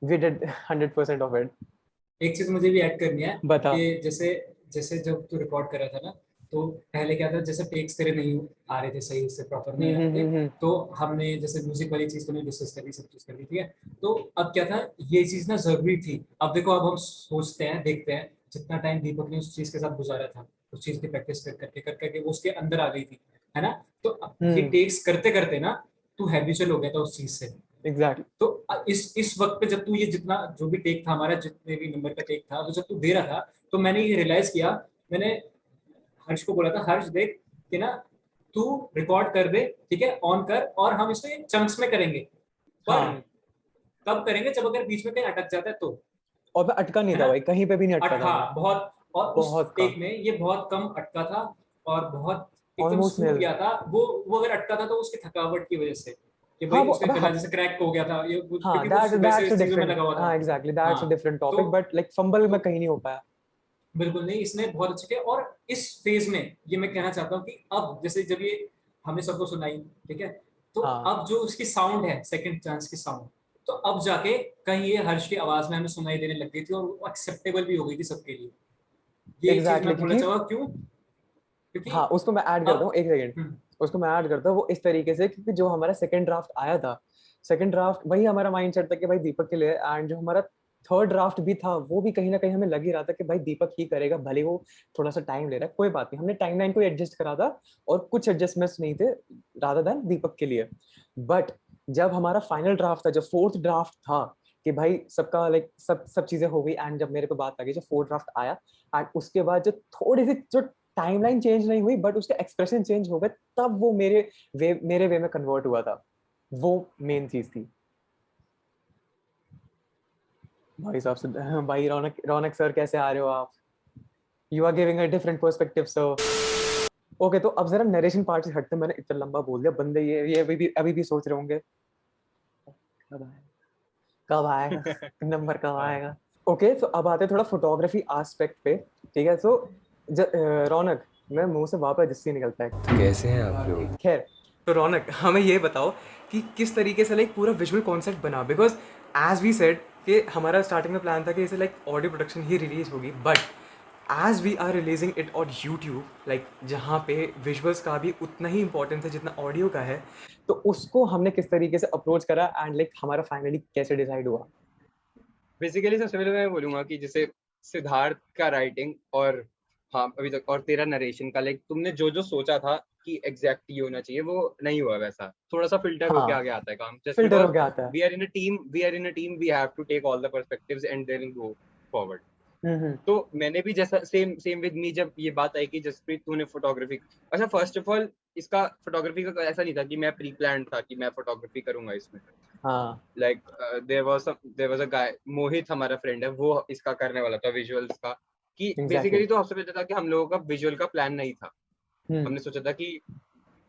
we did 100% of it. एक चीज मुझे भी ऐड करनी है बता। कि जैसे जैसे जब तू रिकॉर्ड कर रहा था ना, तो पहले क्या था, जैसे टेक्स तेरे नहीं आ रहे थे सही से, प्रॉपर नहीं आ रहे थे, तो हमने जैसे म्यूजिक वाली चीज तो नहीं डिस्कस करी, सब चीज करी, ठीक है। तो अब क्या था, ये चीज ना जरूरी थी। अब देखो, अब हम सोचते हैं, देखते हैं, जितना टाइम दीपक ने उस चीज के साथ गुजारा था, उस चीज की प्रैक्टिस कर करके वो उसके अंदर आ गई थी, है ना। तो अब ये टेक्स करते करते ना तू हैबिचुअल हो गया था उस चीज से। एग्जैक्टली। तो इस वक्त पे जब तू ये जितना जो भी टेक था हमारा, जितने भी नंबर का टेक था, तो जब तू दे रहा था, तो मैंने ये रियलाइज किया, मैंने हर्ष को बोला था, हर्ष देख कि ना तू रिकॉर्ड कर दे, ठीक है, ऑन कर, और हम इसे चंक्स में करेंगे। पर हाँ। कब करेंगे, जब अगर बीच में कहीं अटक जाता है तो, और मैं अटका नहीं है था ना। भाई, कहीं पे भी नहीं अटका था मैं। बहुत, और उस बहुत टेक कम, में ये बहुत कम अटका था, और बहुत एकदम ऑलमोस्ट स्मूथ निल। गया था। वो अगर अटका था तो उसकी थकावट की वजह से, कि हाँ भाई वो उसका अब गला जैसे क्रैक हो गया था, ये हाँ, क्योंकि वो सुबह से दैट्स अ इस चीजों में डिफरेंट, लगा हुआ था। हाँ एग्जैक्टली, दैट्स अ हाँ, डिफरेंट तो टॉपिक, बट लाइक फंबल में तो कहीं नहीं हो पाया। बिल्कुल नहीं, इसने बहुत अच्छे किया। और इस फेज में ये मैं कहना चाहता हूँ कि अब जैसे जब ये हमने सबको सुनाई, ठीक है, तो हाँ अब जो उसकी साउंड है, सेकंड चांस की साउंड, तो अब जाके कहीं ये हर्ष की आवाज में हमें सुनाई देने लग गई थी, और वो एक्सेप्टेबल भी हो गई थी सबके लिए। ये एक चीज एग्जैक्टली मैं बोलना क्योंकि चाहूंगा, क्यों, क्योंकि हाँ उसको मैं ऐड करता हूँ, अब एक सेकेंड। उसको मैं ऐड करता हूँ वो इस तरीके से, क्योंकि जो हमारा सेकंड ड्राफ्ट आया था, सेकंड ड्राफ्ट वही हमारा माइंडसेट था कि भाई दीपक के लिए। एंड जो हमारा थर्ड ड्राफ्ट भी था वो भी कहीं ना कहीं हमें लग ही रहा था कि भाई दीपक ही करेगा, भले वो थोड़ा सा टाइम ले रहा है, कोई बात नहीं। हमने टाइमलाइन को एडजस्ट करा था और कुछ एडजस्टमेंट्स नहीं थे रादर देन दीपक के लिए। बट जब हमारा फाइनल ड्राफ्ट था, जो फोर्थ ड्राफ्ट था, कि भाई सबका लाइक सब सब चीजें हो गई, एंड जब मेरे पे बात आ गई, जो फोर्थ ड्राफ्ट आया, एंड उसके बाद जो थोड़ी सी जो टाइमलाइन चेंज नहीं हुई बट उसके एक्सप्रेशन चेंज हो गए, तब वो मेरे वे में कन्वर्ट हुआ था। वो मेन चीज थी भाई साहब से। भाई रौनक रौनक सर कैसे आ रहे हो आप? You are giving a different perspective sir. Okay, तो अब जरा नरेशन पार्ट से हटते, मैंने इतना लंबा बोल दिया, बंदे ये अभी भी सोच रहे होंगे कब आएगा, कब आएगा नंबर कब आएगा। ओके, तो अब आते हैं थोड़ा फोटोग्राफी एस्पेक्ट पे, ठीक है। सो रौनक, मैं मुंह से वापस जिससे निकलता है। तो कैसे हैं आप लोग? खैर, तो रौनक हमें ये बताओ कि किस तरीके से लाइक पूरा विजुअल कॉन्सेप्ट बना, बिकॉज एज वी सेड कि हमारा स्टार्टिंग में प्लान था कि इसे लाइक ऑडियो प्रोडक्शन ही रिलीज होगी, but as we are releasing it on YouTube, like जहाँ पे विजुअल्स का भी उतना ही इंपॉर्टेंस है जितना ऑडियो का है, तो उसको हमने किस तरीके से अप्रोच करा एंड लाइक हमारा फाइनली कैसे डिसाइड हुआ? बेसिकली सबसे पहले मैं बोलूंगा कि जैसे सिद्धार्थ का राइटिंग और हाँ अभी तक और तेरा नरेशन का लाइक तुमने जो जो सोचा था कि एग्जैक्ट ये होना चाहिए वो नहीं हुआ वैसा, थोड़ा सा फिल्टर होके हाँ, आगे आता है काम, जस्ट फिल्टर बिकॉज हो गया आता है। We are in a team we have to take all the perspectives and then go forward. Hmm. तो मैंने भी जैसा सेम सेम विद मी, जब ये बात आई कि जसप्रीत तूने फोटोग्राफी, अच्छा फर्स्ट ऑफ ऑल इसका फोटोग्राफी का ऐसा नहीं था कि मैं प्री प्लान था कि मैं फोटोग्राफी करूंगा इसमें। हाँ लाइक देयर वाज अ गाय, मोहित हमारा फ्रेंड है, वो इसका करने वाला था विजुअल्स का। कि एग्जैक्टली। बेसिकली तो सबसे पहले था कि हम लोगों का विजुअल का प्लान नहीं था। हम्म हमने सोचा था कि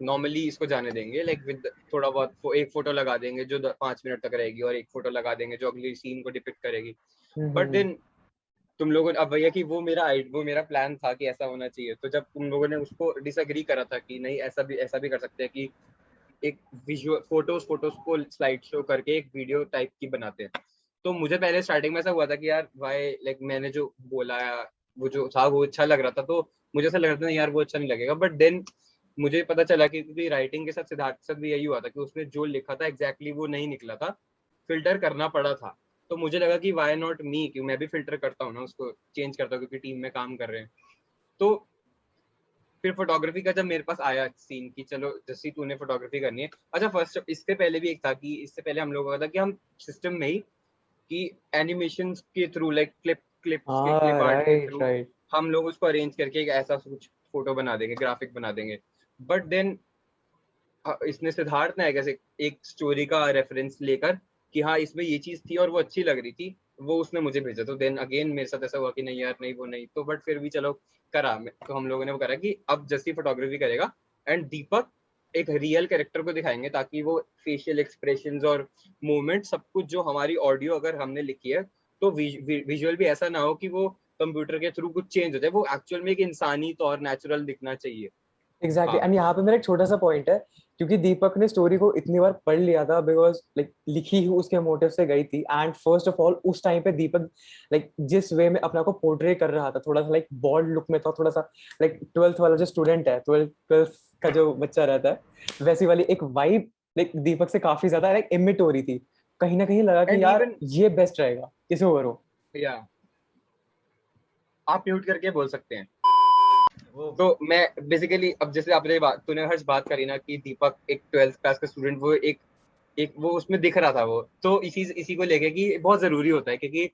नॉर्मली इसको जाने देंगे, लाइक विद थोड़ा बहुत एक फोटो लगा देंगे जो 5 मिनट तक रहेगी, और एक फोटो लगा देंगे जो अगली सीन को डिपिक्ट करेगी। But hmm. देन तुम लोगों ने, अब भैया कि वो मेरा प्लान था कि ऐसा होना चाहिए, तो जब तुम लोगों ने उसको डिसएग्री करा था कि नहीं ऐसा भी कर सकते हैं कि एक विजुअल फोटोज को स्लाइड शो करके एक वीडियो टाइप की बनाते हैं। तो मुझे पहले स्टार्टिंग में ऐसा हुआ था कि यार वाई, लाइक मैंने जो बोला वो जो था वो अच्छा लग रहा था, तो मुझे ऐसा लग रहा था यार वो अच्छा नहीं लगेगा। बट देन मुझे पता चला कि क्योंकि राइटिंग के साथ सिद्धार्थ के साथ भी यही हुआ था कि उसने जो लिखा था एग्जैक्टली वो नहीं निकला था, फिल्टर करना पड़ा था। तो मुझे लगा कि वाई नॉट मी, कि मैं भी फिल्टर करता हूँ ना, उसको चेंज करता हूँ क्योंकि टीम में काम कर रहे हैं। तो फिर फोटोग्राफी का जब मेरे पास आया सीन कि चलो जैसे तूने फोटोग्राफी करनी है, अच्छा फर्स्ट इससे पहले भी एक था कि इससे पहले हम लोगों का था कि हम सिस्टम में ही कि एनिमेशन के थ्रू लाइक क्लिप हाँ आर्ट के राइट थ्रू राइट। हम लोग उसको अरेंज करके एक ऐसा कुछ फोटो बना देंगे, ग्राफिक बना देंगे। बट देन इसने सिद्धार्थ ने कैसे एक स्टोरी का रेफरेंस लेकर कि हाँ इसमें ये चीज थी और वो अच्छी लग रही थी, वो उसने मुझे भेजा। तो देन अगेन मेरे साथ ऐसा हुआ कि नहीं यार नहीं वो नहीं, तो बट फिर भी चलो करा। तो हम लोगों ने वो करा कि अब जैसी फोटोग्राफी करेगा एंड दीपक एक रियल कैरेक्टर को दिखाएंगे, ताकि वो फेशियल एक्सप्रेशंस और मूवमेंट सब कुछ जो हमारी ऑडियो अगर हमने लिखी है तो विजुअल भी ऐसा ना हो कि वो कंप्यूटर के थ्रू कुछ चेंज हो जाए, वो एक्चुअल में एक इंसानी तौर नेचुरल दिखना चाहिए। एग्जैक्टली हाँ एंड यहाँ पे मेरा एक छोटा सा पॉइंट है, क्योंकि दीपक ने स्टोरी को इतनी बार पढ़ लिया था, बिकॉज लाइक लिखी ही उसके मोटिव से गई थी। एंड फर्स्ट ऑफ ऑल उस टाइम पे दीपक लाइक जिस वे में अपना को पोर्ट्रे कर रहा था, थोड़ा सा लाइक बॉल्ड लुक में था, थोड़ा सा लाइक 12th वाला जो स्टूडेंट है, 12th का जो बच्चा रहता है, वैसी वाली एक वाइब लाइक दीपक से काफी ज्यादा लाइक इमिट हो रही थी। कहीं ना कहीं लगा कि एंड यार इवन ये बेस्ट रहेगा इसे ओवर हो। या आप म्यूट करके बोल सकते हैं। वो तो मैं बेसिकली अब जैसे तूने हर्ष बात करी ना कि दीपक एक 12th क्लास का स्टूडेंट, वो एक वो उसमें दिख रहा था वो, तो इसी को लेके कि बहुत जरूरी होता है, क्योंकि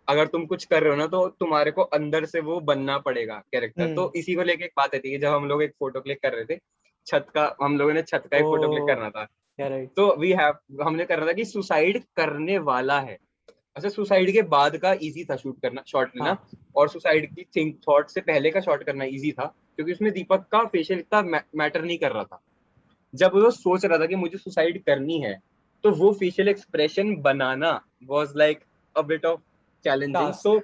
अगर तुम कुछ कर रहे हो ना तो तुम्हारे को अंदर से वो बनना पड़ेगा कैरेक्टर। तो इसी को लेके एक बात आती है कि जब हम लोग एक फोटो क्लिक कर रहे थे हम लोगों ने छत का एक फोटो क्लिक ओ करना था, राइट। तो हमने कर रहा था कि सुसाइड करने वाला है। अच्छा, सुसाइड के बाद का इजी था शूट करना, शॉट लेना, हाँ और सुसाइड की थॉट से पहले का शॉट करना इजी था, क्योंकि उसमें दीपक का फेशियल इतना मैटर नहीं कर रहा था। जब वो सोच रहा था कि मुझे सुसाइड करनी है, तो वो facial expression banana was like a bit of challenging. Task. तो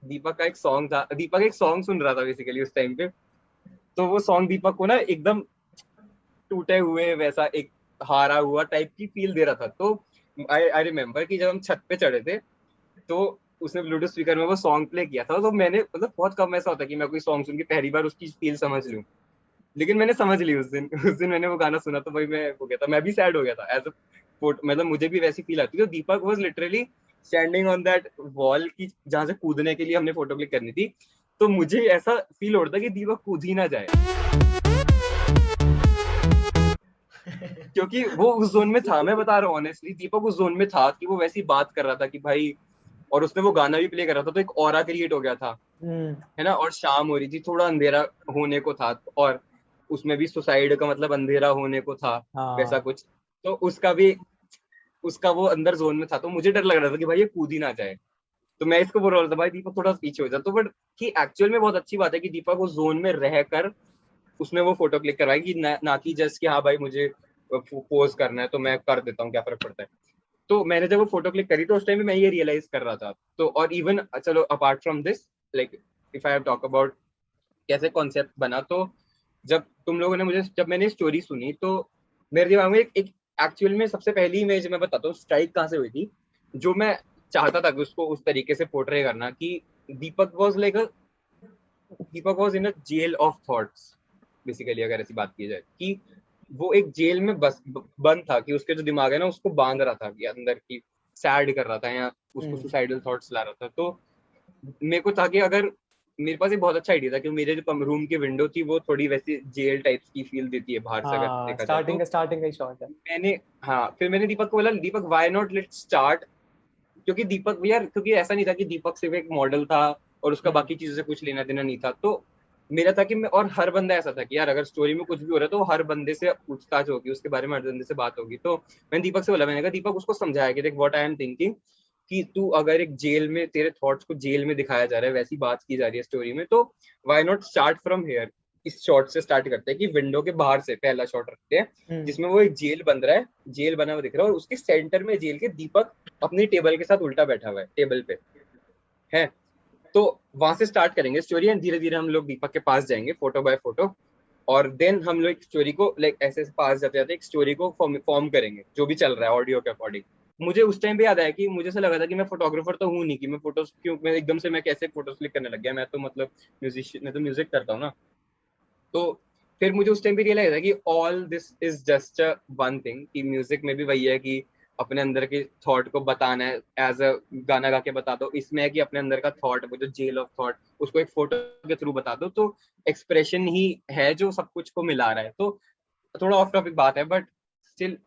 दीपक एक सॉन्ग सुन रहा था बेसिकली उस टाइम पे, तो वो सॉन्ग दीपक को ना एकदम टूटे हुए वैसा एक हारा हुआ टाइप की फील दे रहा था। तो आई रिमेम्बर कि जब हम छत पे चढ़े थे, तो उसने ब्लूटूथ स्पीकर में वो सॉन्ग प्ले किया था, तो मैंने मतलब बहुत कम ऐसा होता है कि मैं कोई सॉन्ग सुन के पहली बार उसकी फील समझ लूं, लेकिन मैंने समझ ली उस दिन मैंने वो गाना सुना, तो भाई मैं हो गया था, मैं भी सैड हो गया था एज अ मतलब मुझे भी वैसी फील आती थी। तो Deepak was literally standing on that wall की जहां से कूदने के लिए हमने फोटो क्लिक करनी थी, तो मुझे ऐसा फील हो रहा था कि दीपक कूद ही ना जाए, क्योंकि वो उस जोन में था। मैं बता रहा हूँ ऑनेस्टली, दीपक उस जोन में था कि वो वैसी बात कर रहा था कि भाई, और उसने वो गाना भी प्ले कर रहा था, तो एक ऑरा क्रिएट हो गया था, हम्म। है ना, और शाम हो रही थी, थोड़ा अंधेरा होने को था, और उसमें भी सुसाइड का मतलब अंधेरा होने को था, वैसा हाँ कुछ। तो उसका वो अंदर जोन में था, तो मुझे डर लग रहा था कि भाई ये कूद ही ना जाए, तो मैं इसको बोल रहा था भाई दीपक थोड़ा पीछे हो जा। तो बट कि एक्चुअल में बहुत अच्छी बात है कि दीपक उस जोन में रहकर उसने वो फोटो क्लिक करवाई, कि ना कि जस्ट कि हाँ भाई मुझे पोज करना है तो मैं कर देता हूँ, क्या फर्क पड़ता है। तो मैंने जब वो फोटो क्लिक करी तो उस टाइम में मैं ये रियलाइज कर रहा था। तो और इवन चलो apart from this, like if I have talk about कैसे कॉन्सेप्ट बना, तो जब मैंने स्टोरी सुनी, तो मेरे दिमाग में एक एक्चुअल में सबसे पहली इमेज मैं बताता हूँ स्ट्राइक कहाँ से हुई थी, जो मैं चाहता था कि उसको उस तरीके से पोर्ट्रे करना, कि Deepak was in a jail of thoughts basically, अगर ऐसी बात की जाए कि वो एक जेल में बस बंद था, कि उसके जो दिमाग है ना उसको बांध रहा था कि अंदर की सैड कर रहा था, या उसको सुसाइडल थॉट्स ला रहा था। तो मेरे को था कि अगर मेरे पास एक बहुत अच्छा आइडिया था कि मेरे जो रूम की विंडो थी वो थोड़ी वैसी जेल टाइप्स की फील देती है बाहर से अगर हाँ, देखा जाए तो। स्टार्टिंग का ही शॉट है। फिर मैंने दीपक को बोला, दीपक व्हाई नॉट लेट्स स्टार्ट, क्योंकि दीपक यार, क्योंकि ऐसा नहीं था कि दीपक सिर्फ एक मॉडल था और उसका बाकी चीजों से कुछ लेना देना नहीं था। तो मेरा था कि मैं, और हर बंदा ऐसा था कि यार अगर स्टोरी में कुछ भी हो रहा है तो हर बंदे से पूछताछ होगी, उसके बारे में हर बंदे से बात होगी। तो मैंने दीपक से बोला, मैंने कहा दीपक उसको समझाया कि देख व्हाट आई एम थिंकिंग, कि तू अगर एक जेल में तेरे थॉट्स को जेल में दिखाया जा रहा है, वैसी बात की जा रही है स्टोरी में, तो why not start from here. इस शॉट से स्टार्ट करते हैं कि विंडो के बाहर से पहला शॉट रखते हैं, जिसमें वो एक जेल बन रहा है, जेल बना हुआ दिख रहा है, और उसके सेंटर में जेल के दीपक अपनी टेबल के साथ उल्टा बैठा हुआ है टेबल पे, है। तो वहां से स्टार्ट करेंगे स्टोरी, एंड धीरे धीरे हम लोग दीपक के पास जाएंगे फोटो बाय फोटो, और देन हम लोग एक स्टोरी को लाइक ऐसे पास जाते जाते एक स्टोरी को फॉर्म करेंगे जो भी चल रहा है ऑडियो के अकॉर्डिंग। मुझे उस टाइम पे याद आया कि मुझे ऐसा लगा था कि मैं फोटोग्राफर तो हूँ नहीं, कि मैं फोटोज क्यों, मैं एकदम से मैं कैसे फोटोज क्लिक करने लग गया, मैं तो मतलब म्यूजिशियन, मैं तो म्यूजिक करता हूँ ना। तो फिर मुझे उस टाइम पे रियलाइज है कि all this is just one thing, कि म्यूजिक में भी वही है कि अपने अंदर के थॉट को बताना है, एज अ गाना गा के बता दो, इसमें है कि अपने अंदर का थॉट, वो जो जेल ऑफ थॉट, उसको एक फोटो के थ्रू बता दो, तो एक्सप्रेशन ही है जो सब कुछ को मिला रहा है। तो थोड़ा ऑफ टॉपिक बात है, but still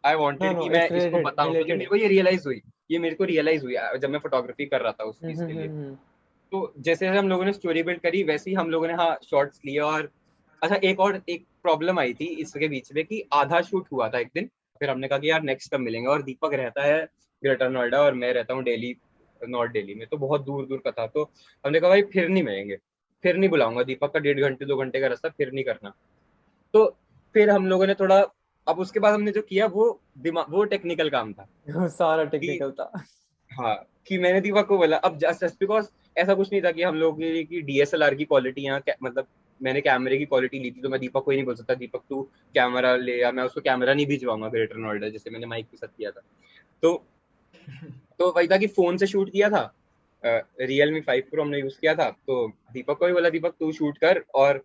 I know wanted know कि मैं इट्स इसको रिलेटेड बताऊं, क्योंकि रिलेटेड। मेरे को ये जब मैं फोटोग्राफी कर रहा था उस चीज के लिए। तो जैसे जैसे हम लोगों ने स्टोरी बिल्ड करी, वैसे ही हम लोगों ने हाँ शॉर्ट्स लिए। और अच्छा, एक प्रॉब्लम आई थी इसके बीच में कि आधा शूट हुआ था एक दिन, फिर हमने कहा कि यार नेक्स्ट कब मिलेंगे, और दीपक रहता है ग्रेटर नोएडा और मैं रहता हूँ दिल्ली, नॉर्थ दिल्ली में, तो बहुत दूर दूर का था। तो हमने कहा भाई फिर नहीं मिलेंगे, फिर नहीं बुलाऊंगा दीपक का 1.5 घंटे 2 घंटे का रास्ता फिर नहीं करना। तो फिर हम लोगों ने थोड़ा, अब उसके बाद हमने जो किया वो टेक्निकल काम था सारा कि टेक्निकल था। हाँ, कि मैंने दीपक को बोला, अब जस्ट बिकॉज ऐसा कुछ नहीं था कि हम लोग की डीएसएलआर की क्वालिटी यहाँ मतलब मैंने कैमरे की क्वालिटी ली थी, तो मैं दीपक को ही नहीं बोल सकता दीपक तू कैमरा ले, या मैं उसको कैमरा नहीं भिजवाऊंगा ग्रेटर नोएडा, जैसे मैंने माइक के साथ किया था। तो वही था कि फोन से शूट किया था, Realme 5 Pro हमने यूज किया था, तो दीपक को ही बोला दीपक तू शूट कर, और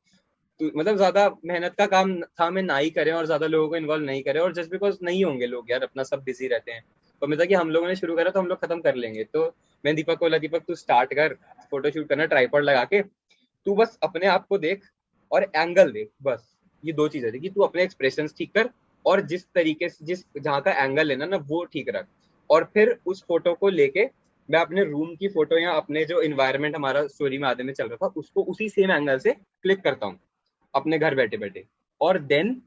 तू मतलब ज्यादा मेहनत का काम था मैं ना ही करें और ज्यादा लोगों को इन्वॉल्व नहीं करें, और जस्ट बिकॉज नहीं होंगे लोग यार, अपना सब बिजी रहते हैं, तो मैं था कि हम लोगों ने शुरू करा तो हम लोग खत्म कर लेंगे। तो मैं दीपक को बोला दीपक तू स्टार्ट कर फोटो शूट करना ट्राइपॉड लगा के, तू बस अपने आप को देख और एंगल देख, बस ये 2 चीजें थी कि तू अपने एक्सप्रेशन ठीक कर और जिस तरीके से जिस जहाँ का एंगल लेना ना वो ठीक रख, और फिर उस फोटो को लेके मैं अपने रूम की फोटो या अपने जो इन्वायरमेंट हमारा स्टोरी में आधे में चल रहा था उसको उसी सेम एंगल से क्लिक करता हूँ अपने घर बैठे बैठे, और देन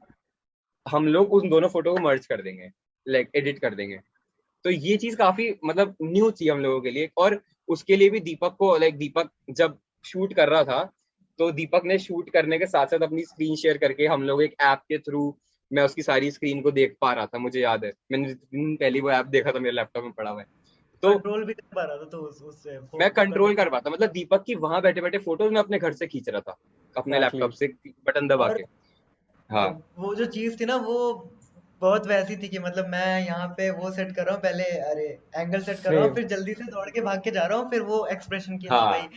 हम लोग उन दोनों फोटो को मर्ज कर देंगे, लाइक एडिट कर देंगे। तो ये चीज काफी मतलब न्यू थी हम लोगों के लिए, और उसके लिए भी दीपक को, लाइक दीपक जब शूट कर रहा था तो दीपक ने शूट करने के साथ साथ अपनी स्क्रीन शेयर करके हम लोग एक ऐप के थ्रू, मैं उसकी सारी स्क्रीन को देख पा रहा था, मुझे याद है मैंने दिन पहले वो ऐप देखा था मेरे लैपटॉप में पड़ा हुआ है, तो कंट्रोल भी कर पा रहा था, तो उससे मैं फोटो कंट्रोल कर पाता, मतलब दीपक की वहां बैठे बैठे फोटोज मैं अपने घर से खींच रहा था अपने Exactly. लैपटॉप से बटन दबा और के। हाँ वो जो चीज थी ना वो बहुत वैसी थी कि मतलब मैं यहाँ पे वो सेट कर रहा हूँ पहले, अरे एंगल सेट कर रहा हूँ, फ्रेम। फिर जल्दी से दौड़ के भाग के जा रहा हूँ, फिर वो एक्सप्रेशन की हाँ भाई हाँ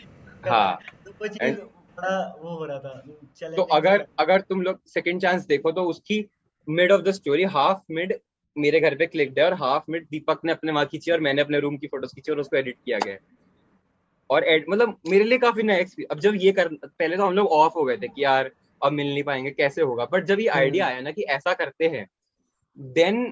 करना हाँ। है, तो वो चीज एंड बड़ा वो हो रहा था, तो चैलेंजिंग सा अगर लग अगर तुम लोग सेकंड चांस देखो तो उसकी mid of the story, half mid मेरे घर पे क्लिक्ड है और हाफ मिड दीपक ने अपने वहां खींची और मैंने अपने रूम की फोटोज खींची और उसको एडिट किया गया है। और मतलब मेरे लिए काफी नया एक्सपीरियंस, अब जब ये कर, पहले तो हम लोग ऑफ हो गए थे कि यार अब मिल नहीं पाएंगे कैसे होगा, बट जब ये आइडिया आया ना कि ऐसा करते हैं, देन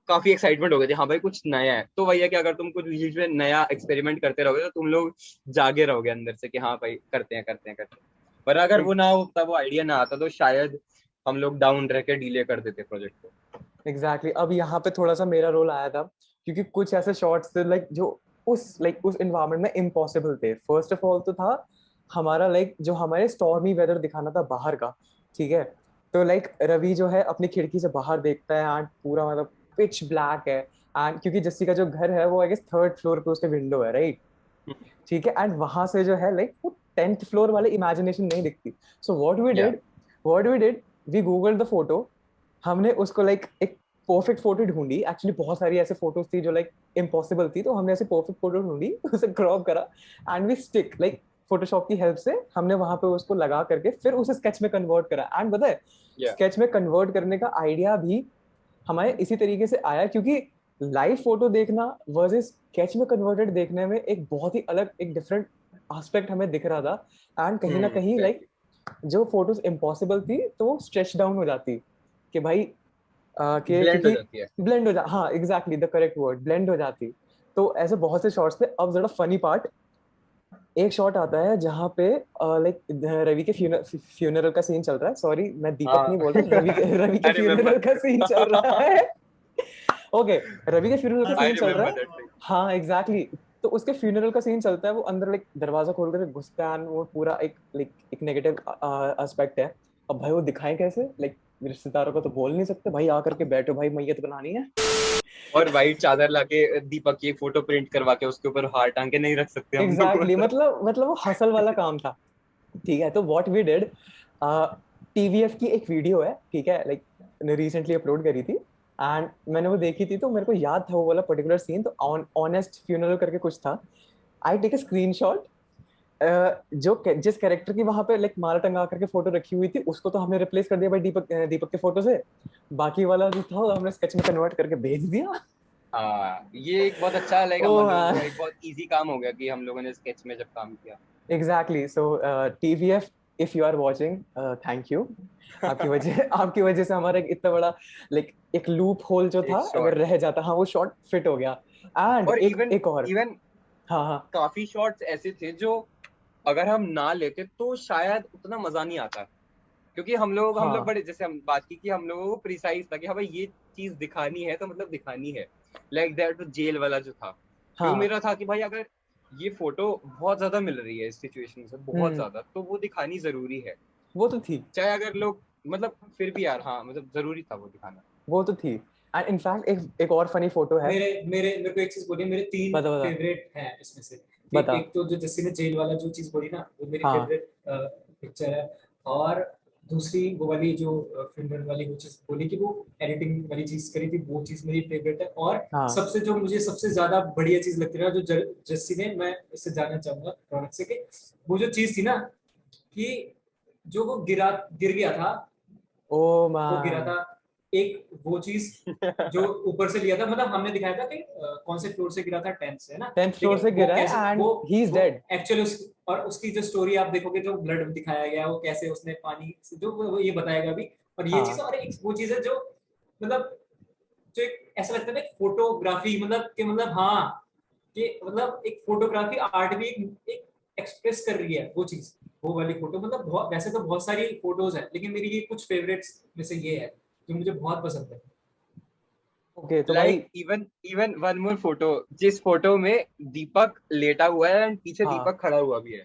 काफी एक्साइटमेंट हो गई थी, हाँ भाई कुछ नया है। तो वही है कि अगर तुम कुछ चीज में नया एक्सपेरिमेंट करते रहोगे तो तुम लोग जागे रहोगे अंदर से कि हाँ भाई करते हैं करते हैं करते हैं। पर अगर वो ना होता, वो आइडिया ना आता, तो शायद हम लोग डाउन रह के डिले कर देते प्रोजेक्ट को। एग्जैक्टली अब यहाँ पे थोड़ा सा मेरा रोल आया था, क्योंकि कुछ ऐसे शॉट्स थे लाइक जो उस इन्वायरमेंट में इम्पॉसिबल थे। फर्स्ट ऑफ ऑल तो था हमारा लाइक जो हमारे स्टॉर्मी वेदर दिखाना था बाहर का, ठीक है। तो लाइक रवि जो है अपनी खिड़की से बाहर देखता है एंड पूरा मतलब पिच ब्लैक है, एंड क्योंकि जस्सी का जो घर है वो आई गेस 3rd फ्लोर पे उसके विंडो है, राइट, ठीक है। एंड वहां से जो है लाइक वो 10th फ्लोर वाले इमेजिनेशन नहीं दिखती। So what we did we Google the photo, हमने उसको लाइक एक परफेक्ट फोटो ढूंढी। एक्चुअली बहुत सारी ऐसे फोटोज थी जो लाइक इम्पॉसिबल थी, तो हमने ऐसे परफेक्ट फोटो ढूंढी, उसे क्रॉप करा and we stick like Photoshop की हेल्प से हमने वहां पे उसको लगा करके फिर उसे स्केच में कन्वर्ट करा। एंड पता है स्केच में कन्वर्ट करने का आइडिया भी हमारे इसी तरीके से आया, क्योंकि लाइव फोटो देखना वर्सेस स्केच में कन्वर्टेड देखने में एक बहुत ही अलग, एक डिफरेंट एस्पेक्ट हमें दिख रहा था। एंड कहीं ना कहीं लाइक जो फोटोज इम्पॉसिबल थी तो वो स्ट्रेच डाउन हो जाती कि भाई कि ब्लेंड हो क्योंकि जाती है। ब्लेंड हो जा, हाँ exactly the correct word, blend हो जाती। तो ऐसे बहुत से शॉट्स थे। अब जरा फनी पार्ट, एक शॉट आता है जहाँ पे लाइक रवि के फ्यूनरल का सीन चल रहा है। सॉरी मैं दीपक नहीं बोल रहा, रवि के I फ्यूनरल remember का सीन चल रहा है। ओके, रवि के फ्यूनरल का I सीन चल रहा remember है, that thing. हाँ एग्जैक्टली। तो उसके फ्यूनरल का सीन चलता है, वो अंदर लाइक दरवाजा खोल कर घुसता है, वो पूरा एक लाइक एक नेगेटिव एस्पेक्ट है। अब भाई वो दिखाएं कैसे, लाइक रिश्तेदारों को तो बोल नहीं सकते भाई आकर के बैठो भाई मैयत बनानी है, और वाइट चादर लाके दीपक की फोटो प्रिंट करवा के उसके ऊपर हार टांग के नहीं रख सकते हम लोग। एग्जैक्टली मतलब वो हसल वाला काम था, ठीक है। तो व्हाट वी डिड, टीवीएफ की एक वीडियो है, ठीक है, लाइक रिसेंटली अपलोड करी थी एंड मैंने वो देखी थी, तो मेरे को याद था वो वाला पर्टिकुलर सीन। तो ऑनेस्ट फ्यूनरल करके कुछ था, आई टेक अ स्क्रीनशॉट, जिस कैरेक्टर की वहां पे लाइक माला टंगा करके फोटो रखी हुई थी उसको तो हमने रिप्लेस कर दिया भाई दीपक के फोटो से, बाकी वाला जो था वो हमने स्केच में कन्वर्ट करके भेज दिया। हाँ, ये एक बहुत अच्छा लाइक हम लोगों को एक बहुत इजी काम हो गया कि हम लोगों ने स्केच में जब काम किया। Exactly. So TVF if you are watching, thank you. आपकी वजह से हमारा एक इतना बड़ा लाइक एक लूप होल जो था अगर रह जाता, हाँ वो शॉट फिट हो गया। एंड और एक और, इवन हाँ काफी शॉट्स ऐसे थे जो अगर हम ना लेते तो शायद उतना मजा नहीं आता। क्योंकि हम लोग हाँ बड़े, जैसे हम बात की कि हम लोगों को प्रिसाइज था कि हाँ भाई ये चीज दिखानी है तो मतलब दिखानी है। लाइक दैट जेल वाला जो था, व्यू हाँ मेरा था कि भाई अगर ये फोटो बहुत ज्यादा मिल रही है इस सिचुएशन से, बहुत ज्यादा, तो वो दिखानी जरूरी है। वो तो थी, चाहे अगर लोग मतलब फिर भी यार, हाँ मतलब जरूरी था वो दिखाना। वो तो थी। एंड इनफैक्ट एक और फनी फोटो है। मेरे को एक चीज बोली, मेरे 3 बता बता फेवरेट हैं इसमें से। बता। एक तो जो जस्सी ने जेल वाला जो चीज बोली ना, वो मेरी हाँ फेवरेट पिक्चर है। और दूसरी वो वाली जो फिल्म वाली वो चीज बोली कि वो एडिटिंग वाली चीज करी थी, वो चीज मेरी फेवरेट है। और हाँ सबसे जो मुझे सबसे ज्यादा बढ़िया चीज लगती है ना, जो जस्सी ने, मैं इससे जानना चाहूंगा रौनक से, कि वो जो चीज थी ना, कि जो वो गिर गया था, ओ वो गिरा मैन, था, एक वो चीज जो ऊपर से लिया था, मतलब हमने दिखाया था कि कौन से फ्लोर से गिरा था, 10th से, है ना। 10th फ्लोर लेकिन से वो गिरा कैसे, है एंड ही इज वो डेड। एक्चुअली और उसकी जो स्टोरी आप देखोगे, जो ब्लड दिखाया गया, वो कैसे उसने पानी से, जो वो ये बताएगा भी। और ये चीज, हाँ और एक वो चीज है जो मतलब, जो एक ऐसा लगता है ना, फोटोग्राफी, मतलब कि मतलब हाँ, कि मतलब एक फोटोग्राफी आर्ट भी एक एक्सप्रेस कर रही है वो चीज, वो वाली फोटो। मतलब बहुत, वैसे तो बहुत सारी फोटोज है, लेकिन मेरी ये कुछ फेवरेट्स में से ये है जो मुझे बहुत पसंद है। ओके तो भाई। Like even even one more photo, जिस फोटो में दीपक लेटा हुआ है एंड पीछे हाँ दीपक खड़ा हुआ भी है।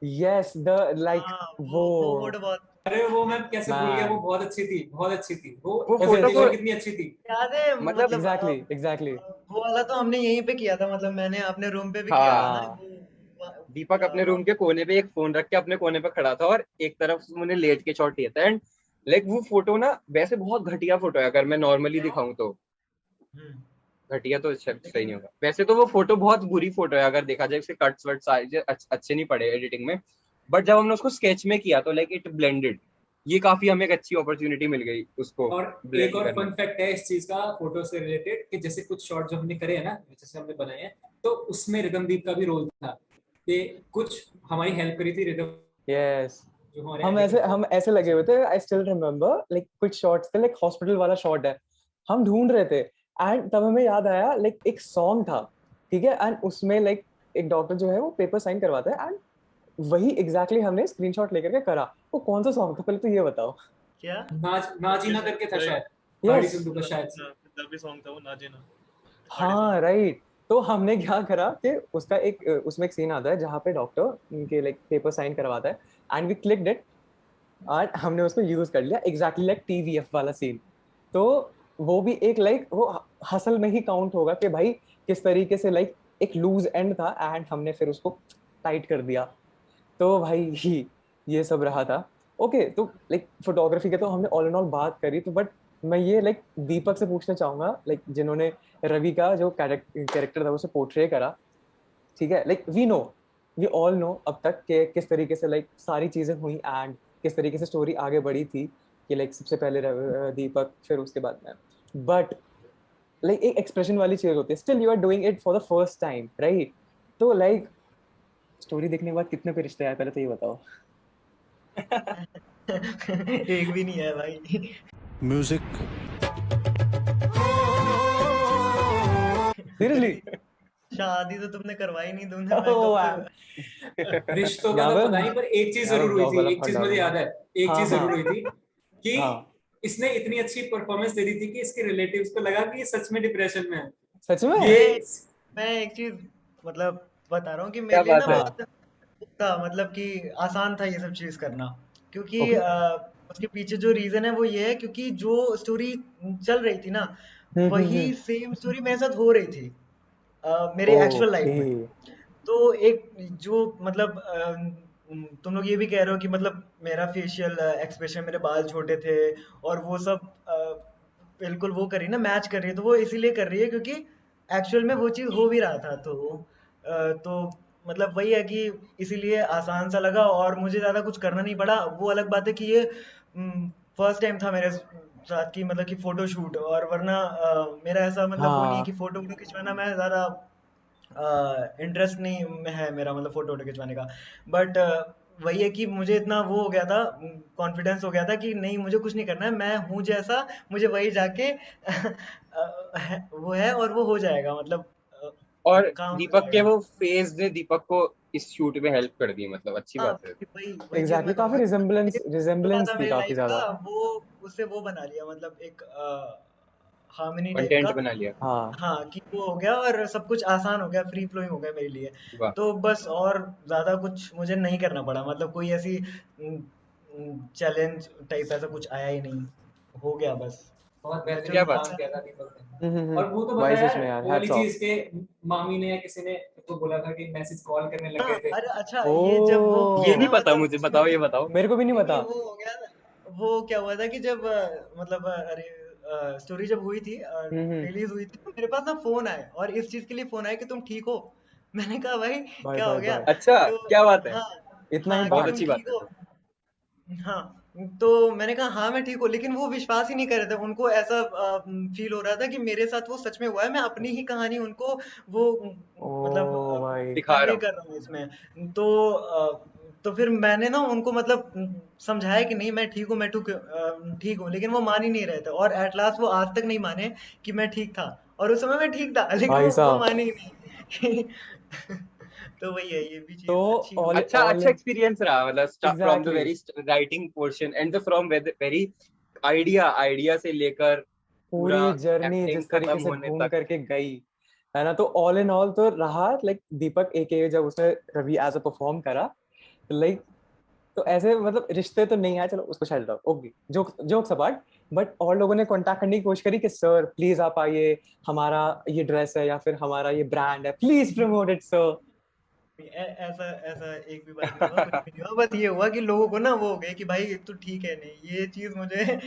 यस द लाइक हाँ, वो वो फोटो बहुत अरे वो मैं कैसे भूल गया, वो मैन, बहुत अच्छी थी, बहुत अच्छी थी वो। वो फोटो को प्रेजेंटेशन कितनी अच्छी थी। याद है, मतलब, मतलब एग्जैक्टली एग्जैक्टली। वो वाला तो हमने यहीं पे किया था, मतलब मैंने अपने रूम पे भी किया था हाँ, ना हाँ वो दीपक अपने वहाँ रूम के कोने पे एक फोन रख के अपने कोने पे खड़ा था और एक तरफ से मुझे लेट के शॉट लिया था। एंड लाइक वो फोटो ना वैसे बहुत घटिया फोटो है, अगर मैं नॉर्मली दिखाऊं तो। हम्म, घटिया तो सही नहीं लेकिन होगा, वैसे तो वो फोटो बहुत बुरी फोटो है अगर देखा जाए, उसके कट्स वट्स सारे अच्छे नहीं पड़े एडिटिंग में। बट जब हमने उसको स्केच में किया तो लाइक इट ब्लेंडेड। ये काफी हमें एक अच्छी अपॉर्चुनिटी मिल गई उसको और एक ब्लेंड और करने फन की। फैक्ट है इस चीज का, फोटो से रिलेटेड, कि जैसे कुछ शॉट जो हमने करे हैं ना, जैसे हमने बनाए हैं, तो उसमें रिदमदीप का भी रोल था, कि कुछ हमारी हेल्प करी थी रिदम, यस। जो हमारे हम ऐसे एडिटर थे। हम ऐसे लगे हुए थे, आई स्टिल रिमेम्बर लाइक कुछ शॉट्स थे, लाइक हॉस्पिटल वाला शॉट है, हम ढूंढ रहे थे एंड तब हमें याद आया लाइक एक सॉन्ग था, ठीक है, एंड उसमें लाइक एक डॉक्टर जो है वो पेपर साइन करवाता है एंड वही एग्जैक्टली हमने स्क्रीनशॉट लेकर के करा। वो कौन सा सॉन्ग था पहले तो ये बताओ। क्या? नाजीना करके था शायद, हार्डी यस संधू का शायद से। पंजाबी सॉन्ग था वो, नाजे ना। हार्डी हाँ सॉन्ग। राइट। तो हमने क्या करा कि उसका एक उसमें एक सीन आता है जहाँ पे डॉक्टर उनके लाइक पेपर साइन करवाता है एंड वी क्लिक्ड इट और हमने उसको यूज कर लिया एग्जैक्टली लाइक टीवीएफ वाला सीन। तो वो भी एक लाइक वो हसल में ही काउंट होगा कि भाई किस तरीके से लाइक एक लूज एंड था एंड हमने फिर उसको टाइट कर दिया। तो भाई ही ये सब रहा था। ओके तो लाइक फोटोग्राफी के तो हमने ऑल इन ऑल बात करी, तो बट मैं ये लाइक दीपक से पूछना चाहूंगा लाइक जिन्होंने रवि का जो कैरेक्टर था उसे पोर्ट्रे करा, ठीक है, लाइक वी ऑल नो अब तक कि किस तरीके से लाइक सारी चीजें हुई एंड किस तरीके से स्टोरी आगे बढ़ी थी कि लाइक सबसे पहले दीपक फिर उसके बाद में, बट लाइक एक एक्सप्रेशन वाली चीज होती है, still you are doing it for the first time right. तो लाइक स्टोरी देखने के बाद कितने पे रिश्ते आए पहले तो ये बताओ। एक भी नहीं है भाई। म्यूजिक। सीरियसली। शादी तो तुमने करवाई नहीं, तुमने मैं ओह कब से। मैन। रिश्तों का यहाँ तो पे पता नहीं, पर एक चीज यहाँ पे जरूर हुई ब्लॉग थी, वाला एक फट चीज मुझे डालूंगा। याद है, एक हाँ चीज हाँ जरूर हुई थी, कि हाँ। इसने इतनी अच्छी परफॉर्मेंस दे दी थी कि इसके रिलेटिव्स को लगा कि ये सच में डिप्रेशन में है। सच में। ये अरे, मैं एक चीज मतलब बता रहा हूँ कि क्या मेरे लिए ना बात है। हाँ बहुत था, मतलब कि आसान था ये सब चीज करना, क्योंकि ओके। उसके पीछे जो रीजन है वो ये है, क्योंकि जो स्टोरी चल रही थी ना, वही हम्म। सेम स्टोरी मेरे साथ हो रही थी मेरे एक्चुअल लाइफ ओके। में। तो एक जो मतलब तुम लोग ये भी कह रहे हो कि मतलब मेरा फेशियल एक्सप्रेशन, मेरे बाल छोटे थे और वो सब बिल्कुल वो कर रही है ना, मैच कर रही है, तो वो इसीलिए कर रही है क्योंकि एक्चुअल में वो चीज़ हो भी रहा था। तो मतलब वही है कि इसीलिए आसान सा लगा और मुझे ज़्यादा कुछ करना नहीं पड़ा। वो अलग बात है कि ये फर्स्ट टाइम था मेरे साथ की, मतलब कि फोटो शूट, और वरना मेरा ऐसा मतलब वो नहीं है कि हाँ फोटो वोटो खिंचवाना मैं ज़्यादा इंटरेस्ट नहीं है मेरा, मतलब फोटो वोटो खिंचवाने का। बट वही है कि मुझे इतना वो हो गया था, कॉन्फिडेंस हो गया था कि नहीं, मुझे कुछ नहीं करना है, मैं हूँ जैसा, मुझे वही जाके वो है और वो हो जाएगा, मतलब और काम हो दीपक के जाएगा। वो फेज ने दीपक को इस शूट में हेल्प कर दी, मतलब अच्छी हाँ, बात है। वही वही चीज एग्जैक्टली मैं काफी कहूंगा कि थोड़ा रिजेम्बलेंस सा थी मेरी काफी लाइफ ज्यादा। का वो उससे वो बना लिया, मतलब एक हार्मनी टाइप का। कंटेंट बना लिया। हाँ हाँ, कि वो हो गया और सब कुछ आसान हो गया, फ्री फ्लोइंग हो गया मेरे लिए। वाह। तो बस, और ज्यादा कुछ मुझे नहीं करना पड़ा, मतलब कोई ऐसी चैलेंज टाइप ऐसा कुछ आया ही नहीं, हो गया बस। बहुत क्या बेहतरीन बात काम है। किया था दीपक ने। और वो तो बता वाइसेस यार, में यार, वो वाली हैट्स ऑफ। चीज के मामी ने या किसी ने तो बोला था कि मैसेज कॉल करने लग हाँ, गए थे। अरे अच्छा, ओ ये जब वो ये हुई नहीं ना, पता मतलब मुझे, बताओ ये बताओ। मेरे को भी नहीं नहीं नहीं, पता। वो हो गया ना, वो क्या हुआ था कि जब मतलब अरे स्टोरी जब हुई थी, हम्म। रिलीज हुई थी, तो मेरे पास ना फोन आया, और इस चीज के लिए फोन आया कि तुम ठीक हो। मैंने कहा भाई भाई क्या हो भाई गया? भाई, अच्छा, तो क्या बात है। हाँ इतना हाँ, कि बहुत तुम इम्पैक्ट। अच्छी बात ठीक है हो। तो। हाँ, तो मैंने कहा हाँ मैं ठीक हूँ, लेकिन वो विश्वास ही नहीं कर रहे थे, उनको ऐसा फील हो रहा था कि मेरे साथ वो सच में हुआ है, मैं अपनी ही कहानी उनको वो ओ मतलब भाई। दिखा रहा कन्वे हूँ। कर रहा हूँ इसमें। तो फिर मैंने ना उनको मतलब समझाया कि नहीं मैं ठीक हूँ, मैं ठीक हूँ, लेकिन वो मान ही नहीं रहे थे, और एट लास्ट वो आज तक नहीं माने कि मैं ठीक था, और उस समय मैं ठीक था, लेकिन भाई वो साहब, माने ही नहीं। तो वही है, ये भी तो चीज अच्छी हुई। ऑल अच्छा ऑल अच्छा एक्सपीरियंस रहा, मतलब from the exactly very writing portion and the from very idea idea से लेकर पूरा पूरी जर्नी एवरीथिंग जिस तरीके खत्म से होने घूम तक। करके गई है ना, तो ऑल इन ऑल तो रहा लाइक दीपक एके जब उसने रवि एज अ परफॉर्म करा, तो लाइक, तो ऐसे मतलब रिश्ते तो नहीं आए, चलो उसको शायद okay, joke jokes apart, but और लोगों ने कांटेक्ट करने की कोशिश करी कि सर प्लीज आप आइए, हमारा ये ड्रेस है या फिर हमारा ये ब्रांड है, प्लीज प्रमोट इट सर। ऐसा ऐसा एक भी बार नहीं हुआ, कुछ भी नहीं हुआ, बस ये हुआ कि लोगों को ना वो हो गए कि भाई तू ठीक है नहीं, ये चीज मुझे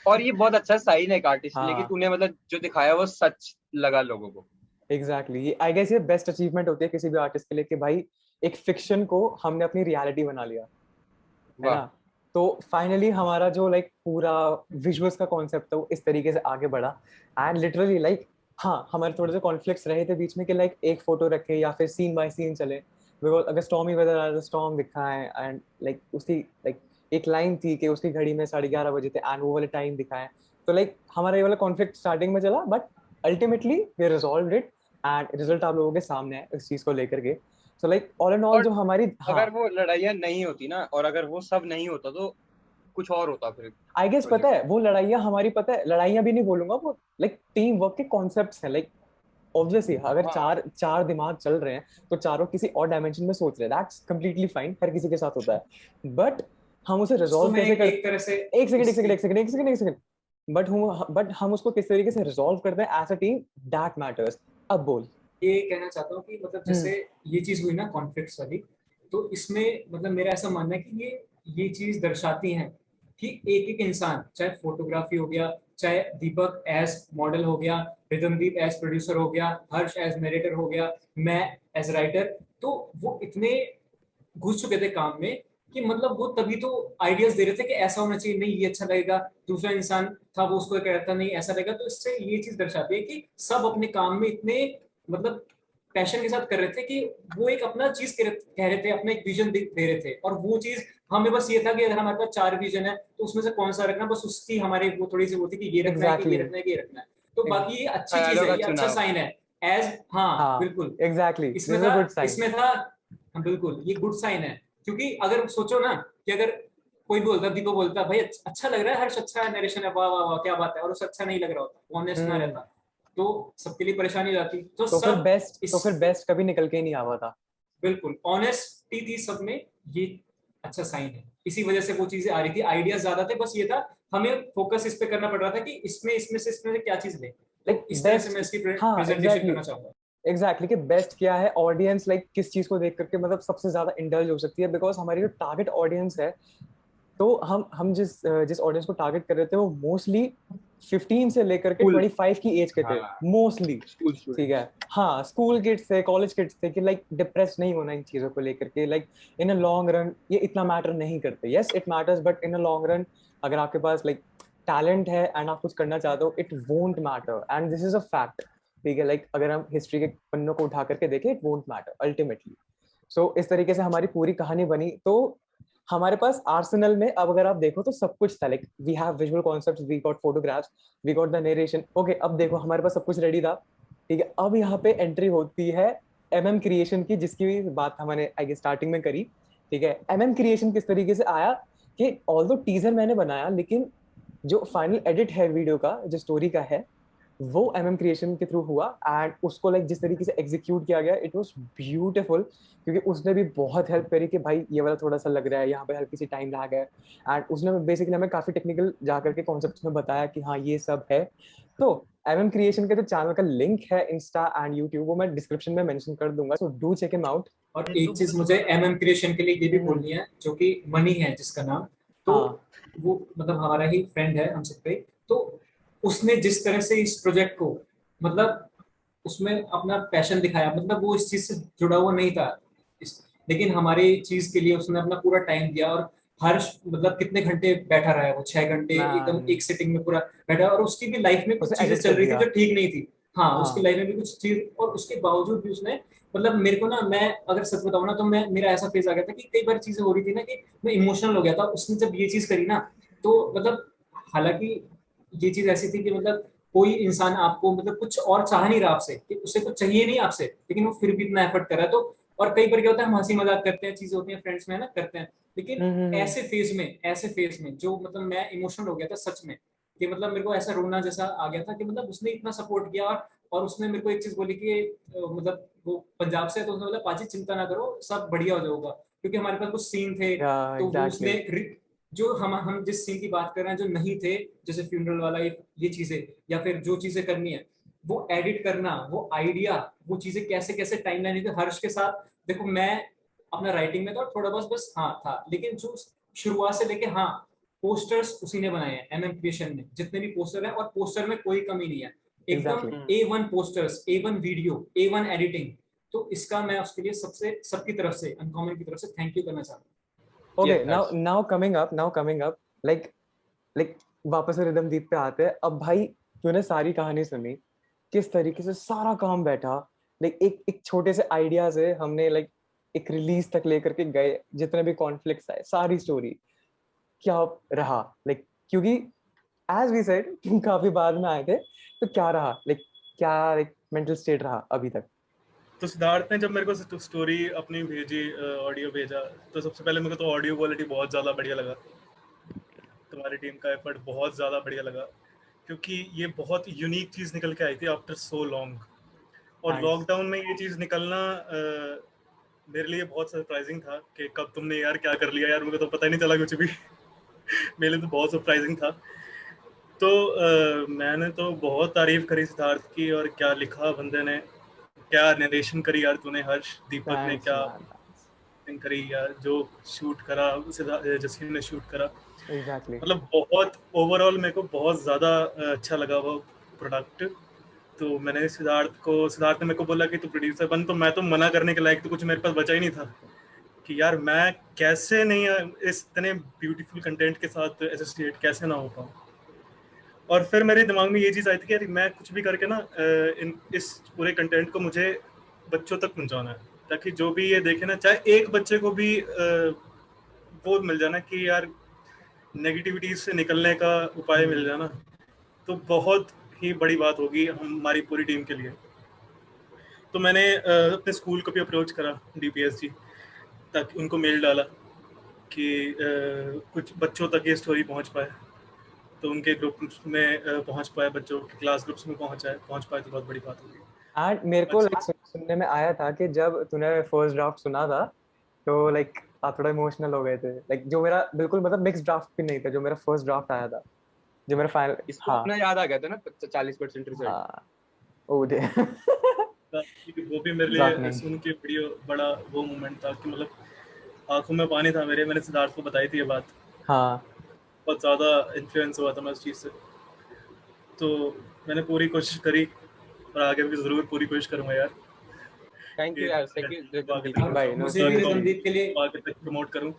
और ये बहुत अच्छा साइन है एक आर्टिस्ट के लिए कि हाँ तूने मतलब जो दिखाया वो सच लगा लोगों को। एग्जैक्टली, आई गेस ये बेस्ट अचीवमेंट होती है किसी भी आर्टिस्ट के लिए कि भाई एक फिक्शन को हमने अपनी रियलिटी बना लिया, है वाह। ना। तो फाइनली हमारा जो लाइक पूरा विजुअल्स का कॉन्सेप्ट है वो इस तरीके से आगे बढ़ा, एंड लिटरली लाइक, हाँ हमारे थोड़े से कॉन्फ्लिक्ट्स रहे थे बीच में कि लाइक एक फोटो रखे या फिर सीन बाय सीन चले, बिकॉज अगर स्टॉर्मी वेदर आया तो स्टॉर्म दिखाएं, एंड लाइक उसकी लाइक एक लाइन थी कि उसकी घड़ी में 11:30 बजे थे एंड वो वाले टाइम दिखाएं, तो लाइक हमारा ये वाला कॉन्फ्लिक्ट स्टार्टिंग में चला, but ultimately we resolve it, and result आप लोगों के सामने है इस चीज को लेकर के। So like all and all और जो हमारी, हाँ अगर वो लड़ाइयाँ नहीं होती ना, और अगर वो सब नहीं होता तो कुछ और होता फिर आई गेस पता प्रोजेक्ट। है वो लड़ाइयाँ हमारी, पता है लड़ाइयाँ भी नहीं बोलूंगा, वो लाइक टीम वर्क के कॉन्सेप्ट्स हैं, लाइक ऑब्वियसली अगर हाँ चार चार दिमाग चल रहे हैं तो चारों किसी और डायमेंशन में सोच रहे हैं, दैट्स कंप्लीटली फाइन, हर किसी के साथ होता है, बट हम उसे उसको रिजॉल्व मैं कैसे कर, एक तरह से एक सेकंड एक सेकंड इसकी एक सेकंड एक सेकंड एक सेकंड, बट हम उसको किस तरीके से रिजॉल्व करते हैं as a team, that matters. अब बोल। ये कहना चाहता हूँ कि मतलब जैसे ये चीज हुई ना कॉन्फ्लिक्ट्स वाली, तो इसमें मतलब मेरा ऐसा मानना है कि ये चीज दर्शाती है कि एक एक इंसान, चाहे फोटोग्राफी हो गया, चाहे दीपक एज मॉडल हो गया, रिदमदीप एज प्रोड्यूसर हो गया, हर्ष एज नरेटर हो गया, मैं एज राइटर, तो वो इतने घुस चुके थे काम में कि मतलब वो तभी तो आइडियाज दे रहे थे कि ऐसा होना चाहिए, नहीं ये अच्छा लगेगा, दूसरा इंसान था वो उसको कह रहा था नहीं ऐसा लगेगा। तो इससे ये चीज दर्शाती है कि सब अपने काम में इतने मतलब पैशन के साथ कर रहे थे कि वो एक अपना चीज कह रहे थे, अपना एक विजन दे रहे थे, और वो चीज हमें बस ये था कि अगर हमारे पास 4 विजन है तो उसमें से कौन सा रखना, बस उसकी हमारे वो थोड़ी सी वो थी कि ये रखना है कि ये एग्जैक्टली रखना है कि ये रखना है। तो बाकी ये अच्छी चीज ख्यालों है, का ये अच्छा चुनाव। साइन है। एज हाँ हाँ बिल्कुल, एग्जैक्टली, इसमें दिस इज था अ गुड साइन। इसमें था हाँ, बिल्कुल ये गुड साइन है। क्योंकि अगर सोचो ना कि अगर कोई भी बोलता, दीपक बोलता भाई अच्छा लग रहा है, हर्ष अच्छा है, नरेशन है, वाह वाह वाह क्या बात है, और उसे अच्छा नहीं लग रहा होता, ऑनेस्ट ना हम्म, रहता, तो सबके लिए परेशानी हो जाती। तो तो फिर सब बेस्ट, इस तो फिर बेस्ट कभी निकल के ही नहीं आवा था। बिल्कुल ऑनेस्टी थी सब में, ये अच्छा साइन है। इसी वजह से वो चीजें आ रही थी, आइडियाज ज्यादा थे, बस ये था हमें फोकस इस पे करना पड़ रहा था कि इसमें से क्या चीज ले। लाइक तो इस तरह से मैं बेस्ट, इसकी हाँ प्रेजेंटेशन एग्जैक्टली, करना चाहूंगा। एग्जैक्टली कि बेस्ट क्या है, ऑडियंस लाइक किस चीज को देख करके मतलब सबसे ज्यादा इंडल्ज हो सकती है, बिकॉज हमारी जो टारगेट ऑडियंस है, तो हम जिस ऑडियंस को टारगेट कर रहे थे वो मोस्टली 15 से लेकर के स्कूल। 25 की एज के थे हाँ मोस्टली। स्कूल ठीक स्टूडेंट्स। है, हाँ स्कूल किड्स थे, कॉलेज किड्स थे, कि लाइक डिप्रेस नहीं होना इन चीजों को लेकर के, like in a long run ये इतना मैटर नहीं करते, yes it matters, but in a long run अगर आपके पास लाइक टैलेंट है एंड आप कुछ करना चाहते हो, it won't matter, and this is a fact. ठीक है, लाइक अगर हम हिस्ट्री के पन्नों को उठा करके देखें, इट वोंट मैटर अल्टीमेटली। सो इस तरीके से हमारी पूरी कहानी बनी, तो हमारे पास आर्सेनल में अब अगर आप देखो तो सब कुछ था, like we have visual concepts, we got photographs, we got the narration, okay अब देखो हमारे पास सब कुछ रेडी था। ठीक है, अब यहाँ पे एंट्री होती है MM क्रिएशन की, जिसकी भी बात हमने आई गेस स्टार्टिंग में करी, ठीक है। MM क्रिएशन किस तरीके से आया कि ऑल्दो टीजर मैंने बनाया, लेकिन जो फाइनल एडिट है वीडियो का, जो स्टोरी का है, वो MM क्रिएशन के थ्रू हुआ। एंड उसको लाइक जिस तरीके से एग्जीक्यूट किया गया, इट वाज ब्यूटीफुल, क्योंकि उसने भी बहुत हेल्प करी कि भाई ये वाला थोड़ा सा लग रहा है, यहाँ पे हल्की सी टाइम लगा है। एंड उसने बेसिकली हमें काफी टेक्निकल जा करके कॉन्सेप्ट में बताया कि हाँ ये सब है। तो MM क्रिएशन के जो चैनल का लिंक है इंस्टा एंड यूट्यूब, वो मैं डिस्क्रिप्शन में मेंशन कर दूंगा, so do check him out. और एक चीज मुझे MM क्रिएशन के लिए ये भी बोलनी है, जो कि मनी है जिसका नाम, तो वो मतलब हमारा ही फ्रेंड है हम सबके, तो उसने जिस तरह से इस प्रोजेक्ट को मतलब उसमें अपना पैशन दिखाया, मतलब वो इस चीज से जुड़ा हुआ नहीं था लेकिन हमारी चीज के लिए उसने अपना पूरा टाइम दिया। और हर मतलब कितने घंटे बैठा रहा है वो, 6 घंटे एकदम एक सिटिंग में पूरा बैठा। और उसकी भी लाइफ में कुछ चीजें चल रही थी जो ठीक नहीं थी, हाँ उसकी लाइफ में भी कुछ चीज, और उसके बावजूद भी उसने मतलब मेरे को ना, मैं अगर सच बताऊं ना, तो मैं मेरा ऐसा फेज आ गया था कि कई बार चीजें हो रही थी ना कि मैं इमोशनल हो गया था। उसने जब ये चीज करी ना, तो मतलब हालांकि ये चीज ऐसी थी कि मतलब कोई इंसान आपको मतलब कुछ और चाह नहीं रहा आपसे, कि उसे कुछ चाहिए नहीं आपसे, लेकिन वो फिर भी इतना एफर्ट कर रहा है। तो और कई बार क्या होता है, हम हंसी मजाक करते हैं, चीजें होती हैं फ्रेंड्स में ना, करते हैं, लेकिन ऐसे फेज में जो मतलब मैं इमोशनल हो गया था सच में, कि मतलब मेरे को ऐसा रोना जैसा आ गया था कि मतलब उसने इतना सपोर्ट किया। और उसने मेरे को एक चीज बोली कि मतलब वो पंजाब से है, तो उसने बोला पाजी चिंता ना करो, सब बढ़िया हो जाएगा, क्योंकि हमारे पास कुछ सीन थे। तो वो उसने जो हम जिस सीन की बात कर रहे हैं जो नहीं थे, जैसे फ्यूनरल वाला ये चीजें, या फिर जो चीजें करनी है वो एडिट करना, वो आइडिया, वो चीजें कैसे कैसे टाइमलाइन थी हर्ष के साथ। देखो मैं अपना राइटिंग में तो थोड़ा बस हाँ था, लेकिन जो शुरुआत से लेके हाँ पोस्टर्स उसी ने बनाए हैं MM क्रिएशन ने, जितने भी पोस्टर हैं, और पोस्टर में कोई कमी नहीं है, एकदम A1 posters, A1 video, A1 editing. तो इसका मैं उसके लिए सबकी तरफ से, अनकॉमन की तरफ से थैंक यू करना चाहता हूँ। Okay, now coming up, like वापस से रिदम दीप पे आते हैं। अब भाई तूने सारी कहानी सुनी, किस तरीके से सारा काम बैठा, लाइक एक छोटे से आइडिया से हमने लाइक एक रिलीज तक लेकर के गए, जितने भी कॉन्फ्लिक्ट्स आए, सारी स्टोरी क्या रहा, लाइक क्योंकि एज वी सेड काफी बाद में आए थे, तो क्या रहा, लाइक मेंटल स्टेट रहा अभी तक? तो सिद्धार्थ ने जब मेरे को स्टोरी अपनी भेजी, ऑडियो भेजा, तो सबसे पहले मेरे को तो ऑडियो क्वालिटी बहुत ज़्यादा बढ़िया लगा। तुम्हारी टीम का एफर्ट बहुत ज़्यादा बढ़िया लगा, क्योंकि ये बहुत यूनिक चीज़ निकल के आई थी आफ्टर सो लॉन्ग। और लॉकडाउन में ये चीज़ निकलना मेरे लिए बहुत सरप्राइजिंग था कि कब तुमने यार क्या कर लिया यार, मुझे तो पता ही नहीं चला कुछ भी। मेरे लिए तो बहुत सरप्राइजिंग था। तो मैंने तो बहुत तारीफ करी सिद्धार्थ की, और क्या लिखा बंदे ने, क्या नरेशन करी यार तूने हर्ष, दीपक ने क्या करी यार, जो शूट करा जसीम ने शूट करा, मतलब बहुत ओवरऑल मेरे को बहुत ज़्यादा अच्छा लगा वो प्रोडक्ट। तो मैंने सिद्धार्थ ने मेरे को बोला कि तू प्रोड्यूसर बन, तो मैं तो मना करने के लायक तो कुछ मेरे पास बचा ही नहीं था कि यार मैं कैसे नहीं इस इतने ब्यूटीफुल कंटेंट के साथ एसोसिएट कैसे ना हो पाऊँ। और फिर मेरे दिमाग में ये चीज़ आई थी कि यार मैं कुछ भी करके ना इस पूरे कंटेंट को मुझे बच्चों तक पहुँचाना है, ताकि जो भी ये देखे ना, चाहे एक बच्चे को भी वो मिल जाना कि यार नेगेटिविटी से निकलने का उपाय मिल जाना, तो बहुत ही बड़ी बात होगी हमारी पूरी टीम के लिए। तो मैंने अपने स्कूल को भी अप्रोच करा, DPSG, ताकि उनको मेल डाला कि कुछ बच्चों तक ये स्टोरी पहुंच पाए। तो उनके ग्रुप में पहुंच पाए, बच्चों के क्लास ग्रुप्स में पहुंच पाए, तो बहुत बड़ी बात होगी। एंड मेरे को लाइक सुनने में आया था कि जब तूने फर्स्ट ड्राफ्ट सुना था, तो लाइक आप थोड़ा इमोशनल हो गए थे, लाइक जो मेरा बिल्कुल मतलब मिक्स ड्राफ्ट भी नहीं था, जो मेरा फर्स्ट ड्राफ्ट आया था, जो मेरा फाइनल, इसको अपना याद आ गया था ना 40% रिजल्ट। हाँ ओ दे वो भी मेरे लिए सुन के वीडियो बड़ा वो मोमेंट था कि मतलब आंखों में पानी था मेरे। मैंने सिद्धार्थ को बताई थी ये बात, हाँ बहुत ज़्यादा इन्फ्लुएंस हुआ था मैं उस चीज़ से। तो मैंने पूरी कोशिश करी, और आगे भी ज़रूर पूरी कोशिश करूँगा यार। थैंक यू यार, भाई मुझे भी रणदीप के लिए आगे तक प्रमोट करूँ।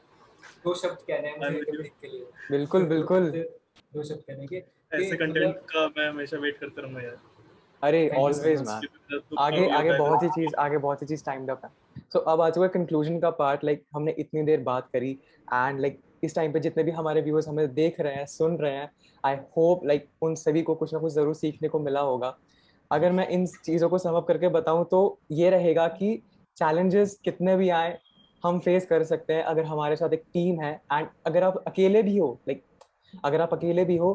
2 शब्द कहने हैं मुझे रणदीप के लिए। बिल्कुल 2 शब्द कहने के ऐसे कंटेंट का मैं हमेशा वेट करता रहूँगा यार। अरे ऑलवेज मैन, आगे बहुत ही चीज टाइम्ड अप है। सो अब आ चुका है कंक्लूजन का पार्ट। लाइक हमने इतनी देर बात करी, एंड लाइक इस टाइम पे जितने भी हमारे व्यूअर्स हमें देख रहे हैं, सुन रहे हैं, आई होप लाइक उन सभी को कुछ ना कुछ जरूर सीखने को मिला होगा। अगर मैं इन चीज़ों को सम अप करके बताऊं तो ये रहेगा कि चैलेंजेस कितने भी आए हम फेस कर सकते हैं अगर हमारे साथ एक टीम है। एंड अगर आप अकेले भी हो, लाइक अगर आप अकेले भी हो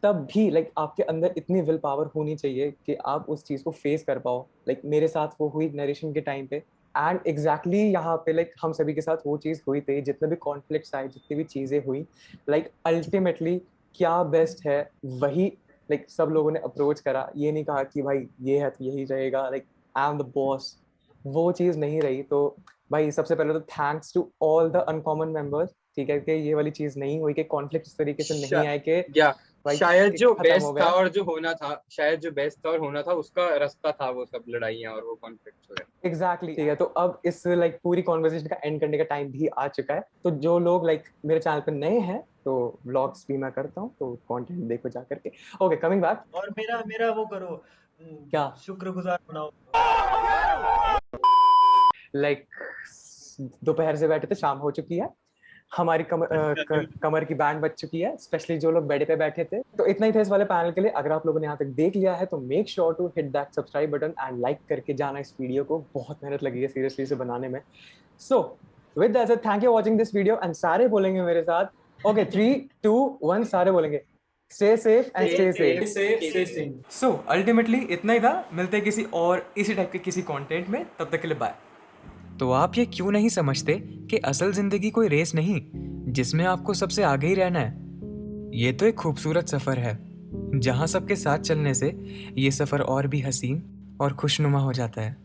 तब भी लाइक आपके अंदर इतनी विल पावर होनी चाहिए कि आप उस चीज़ को फेस कर पाओ। लाइक मेरे साथ वो हुई नरेशन के टाइम पे, एंड एग्जैक्टली यहाँ पे लाइक हम सभी के साथ वो चीज़ हुई थी। जितने भी कॉन्फ्लिक्ट्स आए, जितनी भी चीज़ें हुई, लाइक अल्टीमेटली क्या बेस्ट है वही लाइक सब लोगों ने अप्रोच करा। ये नहीं कहा कि भाई ये है तो यही रहेगा, like I am the boss, वो चीज़ नहीं रही। तो भाई सबसे पहले तो thanks to all the uncommon members, ठीक है, कि ये वाली चीज़ नहीं हुई कि कॉन्फ्लिक्ट इस तरीके से नहीं आए कि या भाई शायद जो खत्म बेस्ट हो था गया। और जो होना था, शायद जो बेस्ट था और होना था उसका रास्ता था वो सब लड़ाइयाँ और वो कॉन्फ्लिक्ट्स वगैरह। एग्जैक्टली ठीक है। तो अब इस लाइक पूरी कॉन्वर्सेशन का एंड करने का टाइम भी आ चुका है। तो जो लोग लाइक मेरे चैनल पे नए हैं तो व्लॉग्स भी मैं करता हूँ, तो कंटेंट देखो जा करके। Okay, coming back. और मेरा मेरा वो करो, क्या? शुक्रगुजार बनाओ। लाइक दोपहर से बैठे थे, शाम हो चुकी है, हमारी कमर की बैंड बज चुकी है, स्पेशली जो लोग बेड पे बैठे थे। तो इतना ही था इस वाले पैनल के लिए। अगर आप लोगों ने यहाँ तक देख लिया है तो make sure to hit that subscribe button and like करके जाना इस वीडियो को। बहुत मेहनत लगी है सीरियसली इसे बनाने में। So with that said, thank you watching this video. And सारे बोलेंगे मेरे साथ, ओके 3, 2, 1, सारे बोलेंगे stay safe and stay safe. So ultimately इतना ही था। मिलते हैं किसी और इसी टाइप के किसी कंटेंट में, तब तक के लिए बाय। तो आप ये क्यों नहीं समझते कि असल जिंदगी कोई रेस नहीं जिसमें आपको सबसे आगे ही रहना है। ये तो एक खूबसूरत सफर है जहां सबके साथ चलने से ये सफर और भी हसीन और खुशनुमा हो जाता है।